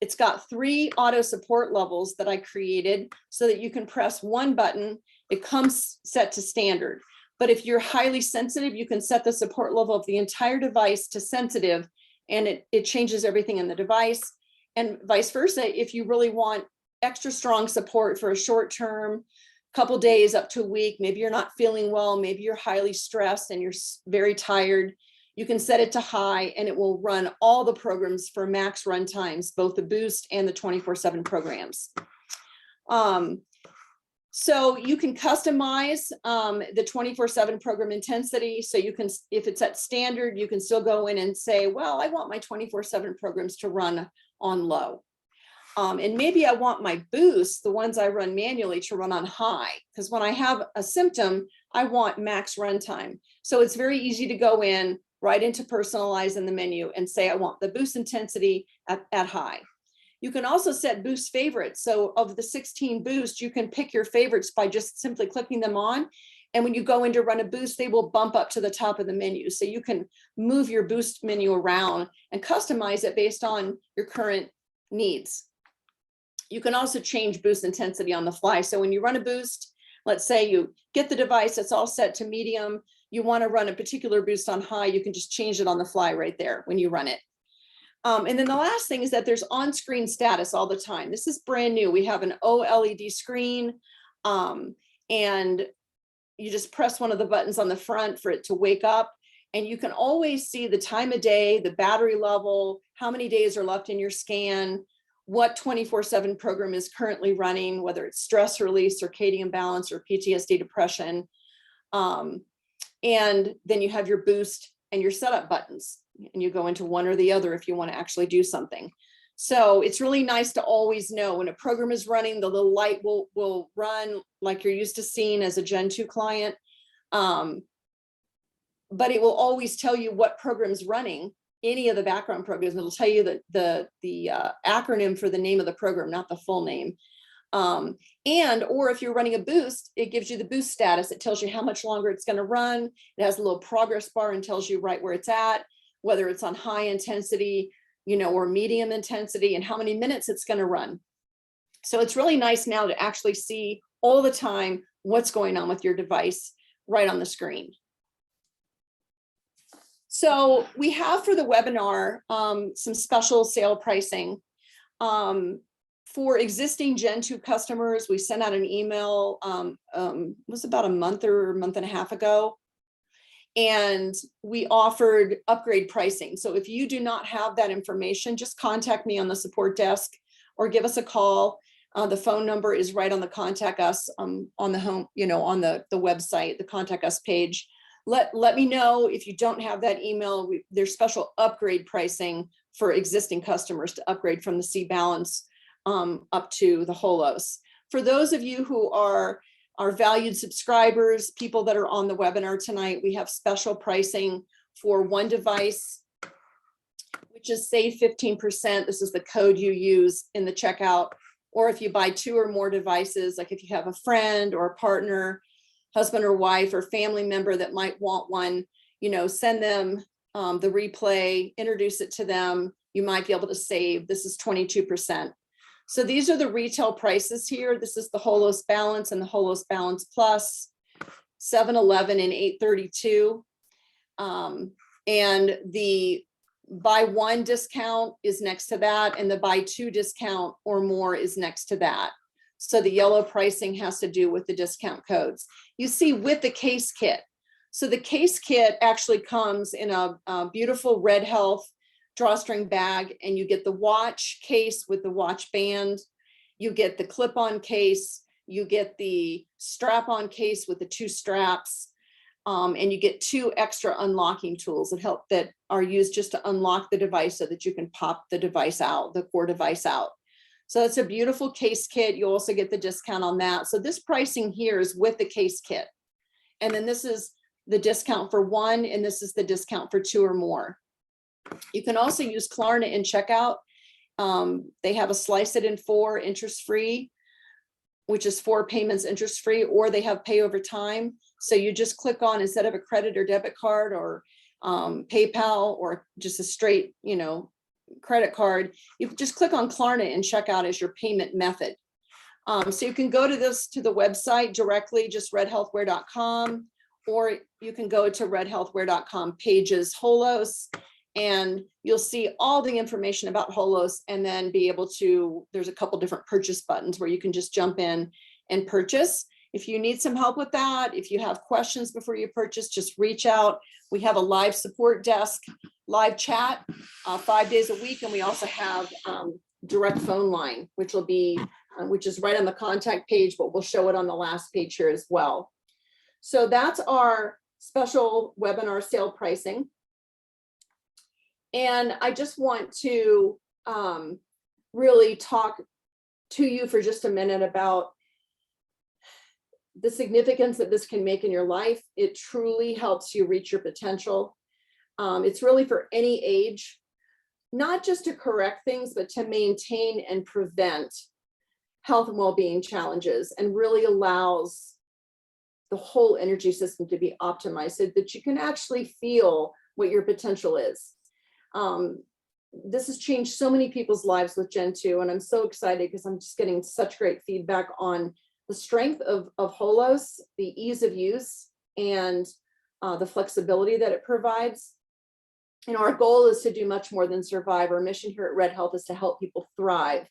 It's got 3 auto support levels that I created so that you can press 1 button, it comes set to standard. But if you're highly sensitive, you can set the support level of the entire device to sensitive, and it changes everything in the device. And vice versa, if you really want extra strong support for a short term, couple days up to a week, maybe you're not feeling well, maybe you're highly stressed and you're very tired, you can set it to high and it will run all the programs for max run times, both the boost and the 24/7 programs. So you can customize the 24/7 program intensity. So you can, if it's at standard, you can still go in and say, well, I want my 24/7 programs to run on low. And maybe I want my boosts, the ones I run manually, to run on high, because when I have a symptom, I want max runtime. So it's very easy to go in, right into personalize in the menu and say, I want the boost intensity at high. You can also set boost favorites. So of the 16 boosts, you can pick your favorites by just simply clicking them on. And when you go in to run a boost, they will bump up to the top of the menu. So you can move your boost menu around and customize it based on your current needs. You can also change boost intensity on the fly. So when you run a boost, let's say you get the device, it's all set to medium, you want to run a particular boost on high, you can just change it on the fly right there when you run it. And then the last thing is that there's on-screen status all the time. This is brand new. We have an OLED screen, and you just press one of the buttons on the front for it to wake up. And you can always see the time of day, the battery level, how many days are left in your scan, what 24/7 program is currently running, whether it's stress release, circadian balance, or PTSD depression. And then you have your boost and your setup buttons, and you go into one or the other if you want to actually do something. So it's really nice to always know when a program is running, the little light will run like you're used to seeing as a Gen 2 client. But it will always tell you what program's running, any of the background programs. It'll tell you the acronym for the name of the program, not the full name. Or if you're running a boost, it gives you the boost status. It tells you how much longer it's going to run. It has a little progress bar and tells you right where it's at, whether it's on high intensity, or medium intensity, and how many minutes it's going to run. So it's really nice now to actually see all the time what's going on with your device right on the screen. So we have for the webinar some special sale pricing. For existing Gen 2 customers, we sent out an email, it was about a month and a half ago, and we offered upgrade pricing. So if you do not have that information, just contact me on the support desk or give us a call. The phone number is right on the contact us on the home, on the website, the contact us page. Let me know if you don't have that email. There's special upgrade pricing for existing customers to upgrade from the C Balance up to the HOLOS. For those of you who are valued subscribers, people that are on the webinar tonight, we have special pricing for one device, which is save 15%. This is the code you use in the checkout. Or if you buy 2 or more devices, like if you have a friend or a partner, husband or wife or family member that might want one, send them the replay, introduce it to them. You might be able to save. This is 22%. So these are the retail prices here. This is the HOLOS Balance and the HOLOS Balance Plus, $711 and $832. And the buy one discount is next to that, and the buy 2 discount or more is next to that. So the yellow pricing has to do with the discount codes. You see with the case kit. So the case kit actually comes in a beautiful RedHealth drawstring bag, and you get the watch case with the watch band. You get the clip-on case. You get the strap-on case with the 2 straps. And you get 2 extra unlocking tools that are used just to unlock the device so that you can pop the device out, the core device out. So it's a beautiful case kit. You also get the discount on that. So this pricing here is with the case kit. And then this is the discount for 1, and this is the discount for 2 or more. You can also use Klarna in checkout. They have a slice it in 4 interest-free, which is 4 payments interest-free, or they have pay over time. So you just click on, instead of a credit or debit card or PayPal or just a straight, credit card, you can just click on Klarna and checkout as your payment method. So you can go to the website directly, just redhealthwear.com, or you can go to redhealthwear.com pages HOLOS, and you'll see all the information about HOLOS, and then be able to, there's a couple different purchase buttons where you can just jump in and purchase. If you need some help with that, if you have questions before you purchase, just reach out. We have a live support desk, live chat 5 days a week. And we also have direct phone line, which is right on the contact page, but we'll show it on the last page here as well. So that's our special webinar sale pricing. And I just want to really talk to you for just a minute about the significance that this can make in your life. It truly helps you reach your potential. It's really for any age, not just to correct things, but to maintain and prevent health and well-being challenges, and really allows the whole energy system to be optimized so that you can actually feel what your potential is. This has changed so many people's lives with Gen 2, and I'm so excited because I'm just getting such great feedback on the strength of HOLOS, the ease of use, and the flexibility that it provides. And our goal is to do much more than survive. Our mission here at Red Health is to help people thrive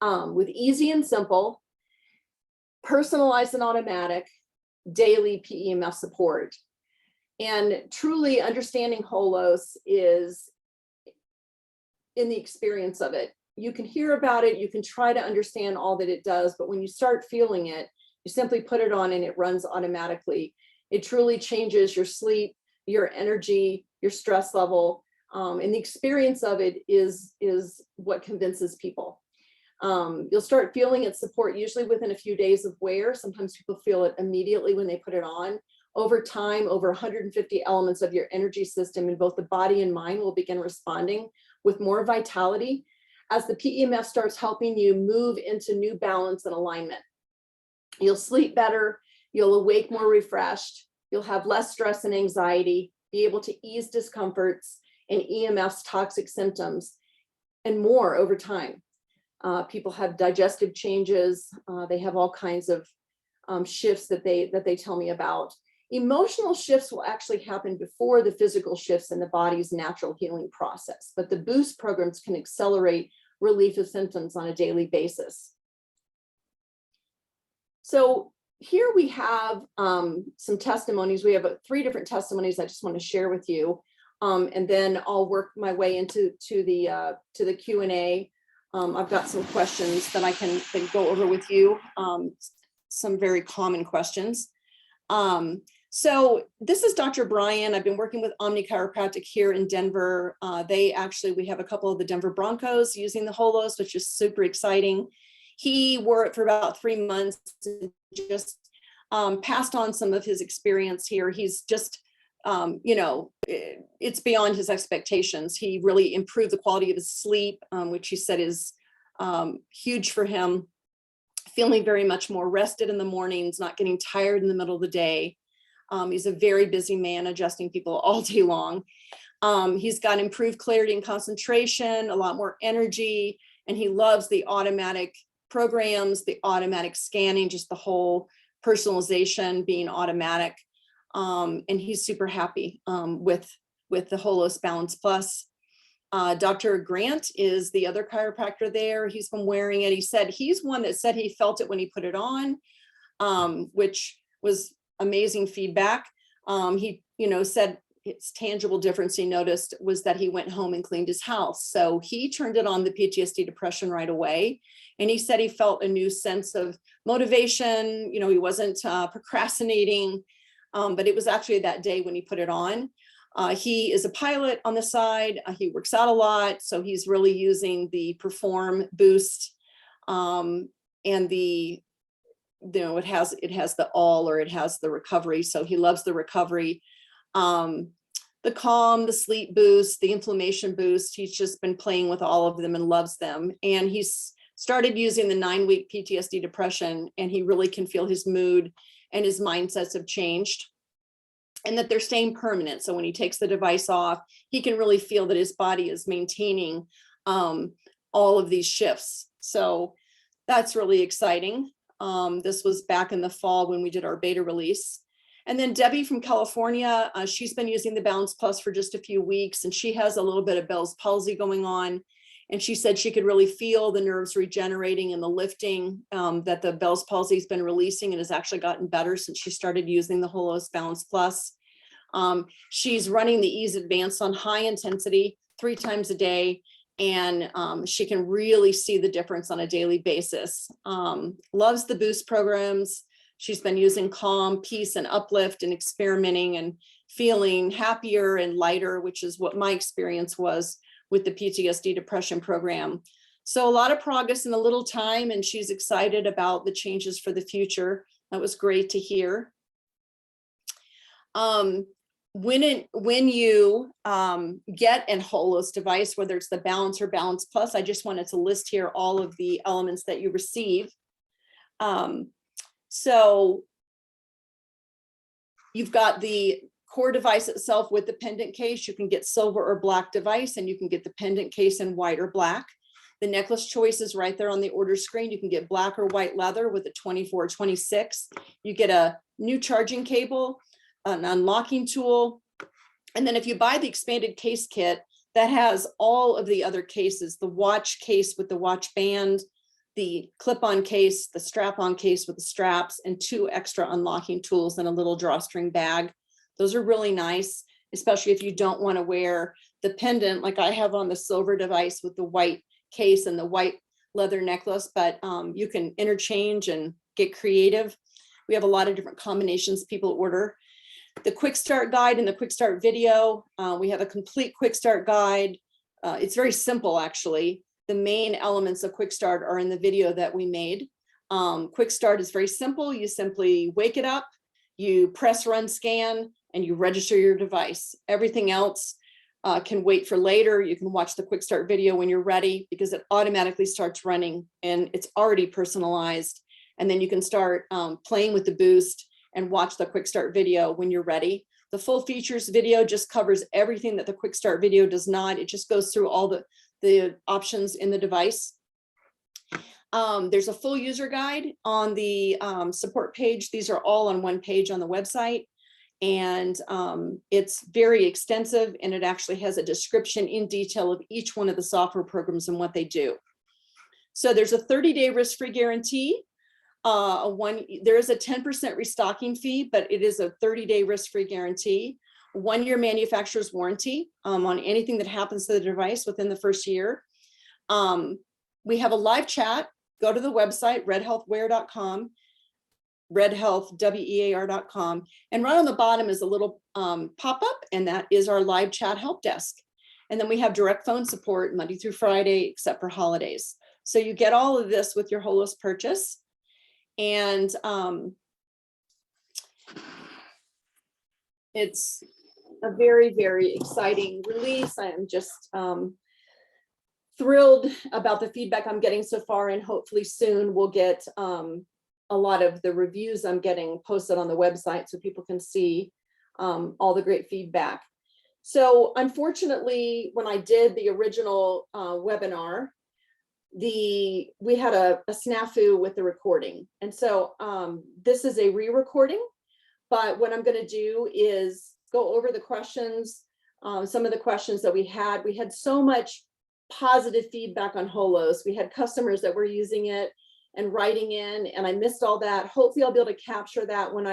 with easy and simple, personalized and automatic, daily PEMF support. And truly understanding HOLOS is in the experience of it. You can hear about it, you can try to understand all that it does, but when you start feeling it, you simply put it on and it runs automatically. It truly changes your sleep, your energy, your stress level. And the experience of it is what convinces people. You'll start feeling its support usually within a few days of wear. Sometimes people feel it immediately when they put it on. Over time, over 150 elements of your energy system in both the body and mind will begin responding with more vitality as the PEMF starts helping you move into new balance and alignment. You'll sleep better, you'll awake more refreshed, you'll have less stress and anxiety, be able to ease discomforts and EMF's toxic symptoms, and more over time. People have digestive changes, they have all kinds of shifts that they tell me about. Emotional shifts will actually happen before the physical shifts in the body's natural healing process, but the boost programs can accelerate relief of symptoms on a daily basis. So here we have some testimonies. We have 3 different testimonies I just want to share with you, and then I'll work my way into the Q&A. I've got some questions that I can go over with you, some very common questions. So this is Dr. Brian. I've been working with Omni Chiropractic here in Denver. We have a couple of the Denver Broncos using the HOLOS, which is super exciting. He wore it for about 3 months and just passed on some of his experience here. He's just, it's beyond his expectations. He really improved the quality of his sleep, which he said is huge for him. Feeling very much more rested in the mornings, not getting tired in the middle of the day. He's a very busy man, adjusting people all day long. He's got improved clarity and concentration, a lot more energy, and he loves the automatic programs, the automatic scanning, just the whole personalization being automatic. And he's super happy with the HOLOS Balance Plus. Dr. Grant is the other chiropractor there. He's been wearing it. He said he's one that said he felt it when he put it on, which was amazing feedback. He, said its tangible difference he noticed was that he went home and cleaned his house. So he turned it on the PTSD depression right away. And he said he felt a new sense of motivation. He wasn't procrastinating, but it was actually that day when he put it on. He is a pilot on the side. He works out a lot. So he's really using the Perform Boost and the, it has the all, or it has the recovery. So he loves the recovery. The calm, the sleep boost, the inflammation boost. He's just been playing with all of them and loves them. And he's started using the 9-week PTSD depression, and he really can feel his mood and his mindsets have changed, and that they're staying permanent. So when he takes the device off, he can really feel that his body is maintaining all of these shifts. So that's really exciting. This was back in the fall when we did our beta release. And then Debbie from California, she's been using the Balance Plus for just a few weeks, and she has a little bit of Bell's palsy going on. And she said she could really feel the nerves regenerating and the lifting that the Bell's palsy has been releasing, and has actually gotten better since she started using the HOLOS Balance Plus. She's running the Ease Advanced on high intensity 3 times a day, and she can really see the difference on a daily basis. Loves the boost programs. She's been using Calm, Peace, and Uplift, and experimenting and feeling happier and lighter, which is what my experience was with the PTSD depression program. So a lot of progress in a little time, and she's excited about the changes for the future. That was great to hear. When you get an HOLOS device, whether it's the Balance or Balance Plus, I just wanted to list here all of the elements that you receive. So you've got the core device itself with the pendant case. You can get silver or black device, and you can get the pendant case in white or black. The necklace choice is right there on the order screen. You can get black or white leather with a 24, 26. You get a new charging cable, an unlocking tool. And then if you buy the expanded case kit, that has all of the other cases, the watch case with the watch band, the clip-on case, the strap-on case with the straps, and 2 extra unlocking tools and a little drawstring bag. Those are really nice, especially if you don't want to wear the pendant like I have on the silver device with the white case and the white leather necklace, but you can interchange and get creative. We have a lot of different combinations people order. The quick start guide and the quick start video. We have a complete quick start guide. It's very simple, actually. The main elements of quick start are in the video that we made. Quick start is very simple. You simply wake it up, you press run scan, and you register your device. Everything else can wait for later. You can watch the quick start video when you're ready because it automatically starts running and it's already personalized. And then you can start playing with the boost and watch the quick start video when you're ready. The full features video just covers everything that the quick start video does not. It just goes through all the options in the device. There's a full user guide on the support page. These are all on one page on the website. And it's very extensive, and it actually has a description in detail of each one of the software programs and what they do. So there's a 30-day risk-free guarantee. There is a 10% restocking fee, but it is a 30-day risk-free guarantee. 1-year manufacturer's warranty on anything that happens to the device within the first year. We have a live chat. Go to the website, redhealthwear.com, redhealthwear.com, and right on the bottom is a little pop-up, and that is our live chat help desk. And then we have direct phone support Monday through Friday, except for holidays. So you get all of this with your HOLOS purchase. And it's a very, very exciting release. I am just thrilled about the feedback I'm getting so far, and hopefully soon we'll get a lot of the reviews I'm getting posted on the website so people can see all the great feedback. So unfortunately, when I did the original webinar, we had a snafu with the recording. And so this is a re-recording, but what I'm going to do is go over the questions, some of the questions that we had. We had so much positive feedback on HOLOS. We had customers that were using it and writing in, and I missed all that. Hopefully I'll be able to capture that when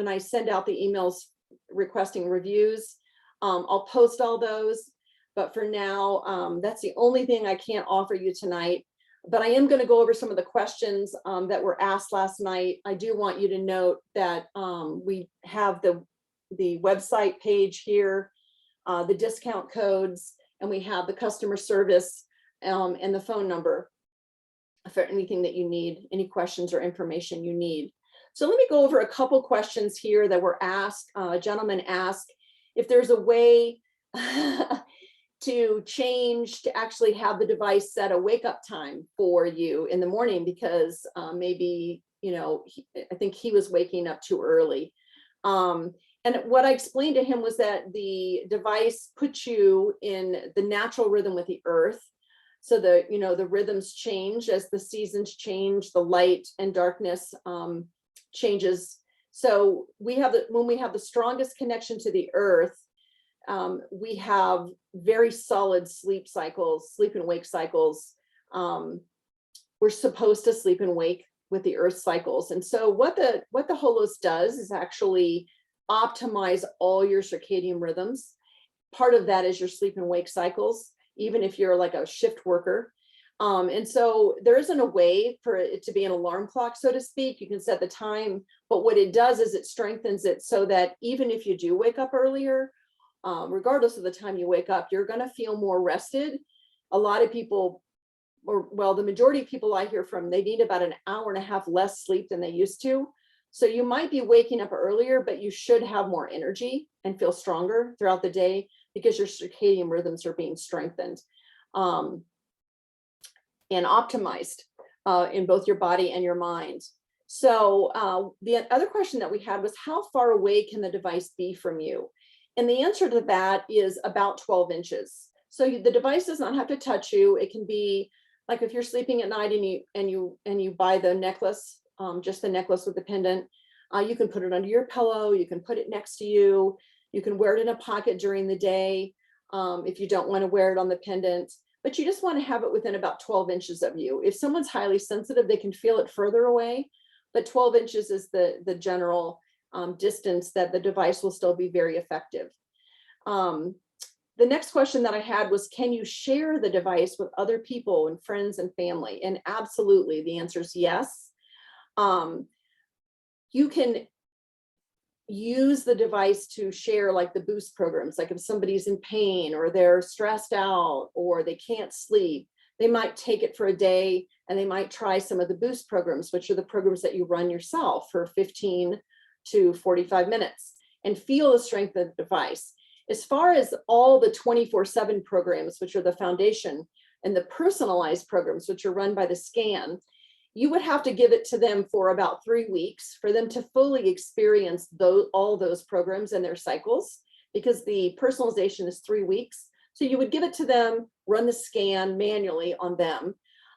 I send out the emails requesting reviews. I'll post all those, but for now, that's the only thing I can't offer you tonight. But I am going to go over some of the questions that were asked last night. I do want you to note that we have the website page here, the discount codes, and we have the customer service and the phone number for anything that you need, any questions or information you need. So let me go over a couple questions here that were asked. A gentleman asked if there's a way to change to actually have the device set a wake up time for you in the morning, because maybe, you know, I think he was waking up too early. And what I explained to him was that the device puts you in the natural rhythm with the earth. So the rhythms change as the seasons change, the light and darkness changes. So when we have the strongest connection to the earth, we have very solid sleep cycles, sleep and wake cycles. We're supposed to sleep and wake with the earth cycles. And so what the HOLOS does is actually optimize all your circadian rhythms. Part of that is your sleep and wake cycles, even if you're like a shift worker. And so there isn't a way for it to be an alarm clock, so to speak. You can set the time, but what it does is it strengthens it so that even if you do wake up earlier, regardless of the time you wake up, you're going to feel more rested. A lot of people, the majority of people I hear from, they need about an hour and a half less sleep than they used to. So you might be waking up earlier, but you should have more energy and feel stronger throughout the day because your circadian rhythms are being strengthened and optimized in both your body and your mind. So the other question that we had was, how far away can the device be from you? And the answer to that is about 12 inches. So the device does not have to touch you. It can be like if you're sleeping at night and you buy the necklace, just the necklace with the pendant, you can put it under your pillow. You can put it next to you. You can wear it in a pocket during the day if you don't want to wear it on the pendant. But you just want to have it within about 12 inches of you. If someone's highly sensitive, they can feel it further away. But 12 inches is the general distance that the device will still be very effective. The next question that I had was, can you share the device with other people and friends and family? And absolutely, the answer is yes. You can use the device to share like the boost programs. Like if somebody's in pain or they're stressed out or they can't sleep, they might take it for a day and they might try some of the boost programs, which are the programs that you run yourself for 15 to 45 minutes and feel the strength of the device. As far as all the 24/7 programs, which are the foundation, and the personalized programs, which are run by the scan, you would have to give it to them for about 3 weeks for them to fully experience all those programs and their cycles, because the personalization is 3 weeks. So you would give it to them, run the scan manually on them,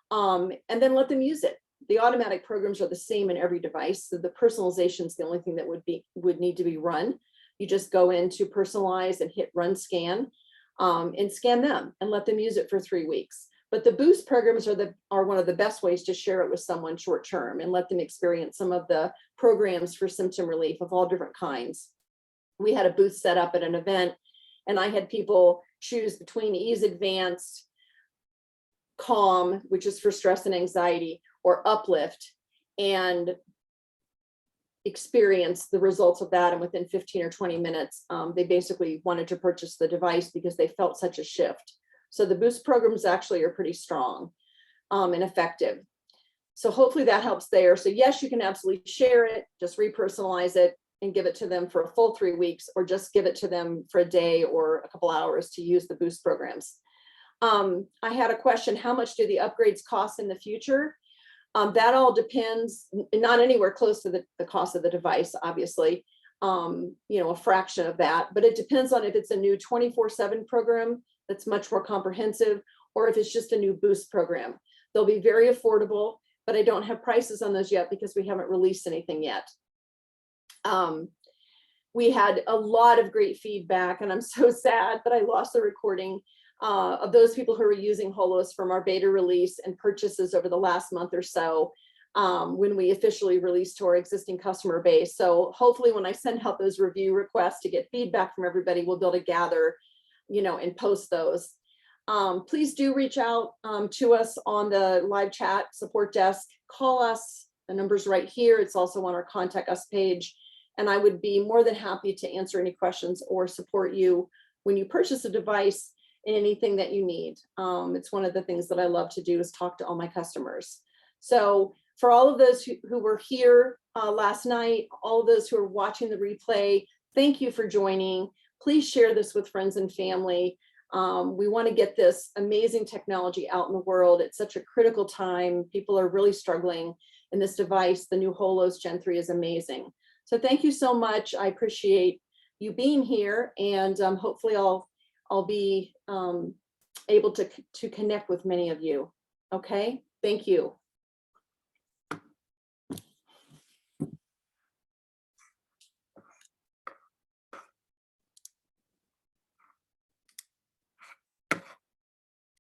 and then let them use it. The automatic programs are the same in every device. So the personalization is the only thing that would need to be run. You just go into personalize and hit run scan, and scan them and let them use it for 3 weeks. But the boost programs are one of the best ways to share it with someone short term and let them experience some of the programs for symptom relief of all different kinds. We had a booth set up at an event, and I had people choose between Ease Advanced, Calm, which is for stress and anxiety, or Uplift, and experience the results of that. And within 15 or 20 minutes, they basically wanted to purchase the device because they felt such a shift. So the boost programs actually are pretty strong and effective. So hopefully that helps there. So yes, you can absolutely share it, just repersonalize it and give it to them for a full 3 weeks, or just give it to them for a day or a couple hours to use the boost programs. I had a question, how much do the upgrades cost in the future? That all depends, not anywhere close to the cost of the device, obviously, a fraction of that, but it depends on if it's a new 24/7 program that's much more comprehensive, or if it's just a new boost program. They'll be very affordable, but I don't have prices on those yet because we haven't released anything yet. We had a lot of great feedback, and I'm so sad that I lost the recording of those people who were using HOLOS from our beta release and purchases over the last month or so, when we officially released to our existing customer base. So hopefully when I send out those review requests to get feedback from everybody, we'll be able to gather, and post those. Please do reach out to us on the live chat support desk. Call us, the number's right here. It's also on our contact us page. And I would be more than happy to answer any questions or support you when you purchase a device in anything that you need. It's one of the things that I love to do is talk to all my customers. So for all of those who were here last night, all of those who are watching the replay, thank you for joining. Please share this with friends and family. We want to get this amazing technology out in the world. It's such a critical time. People are really struggling, and this device, the new HOLOS Gen 3, is amazing. So thank you so much. I appreciate you being here, and hopefully I'll be able to connect with many of you. Okay, thank you.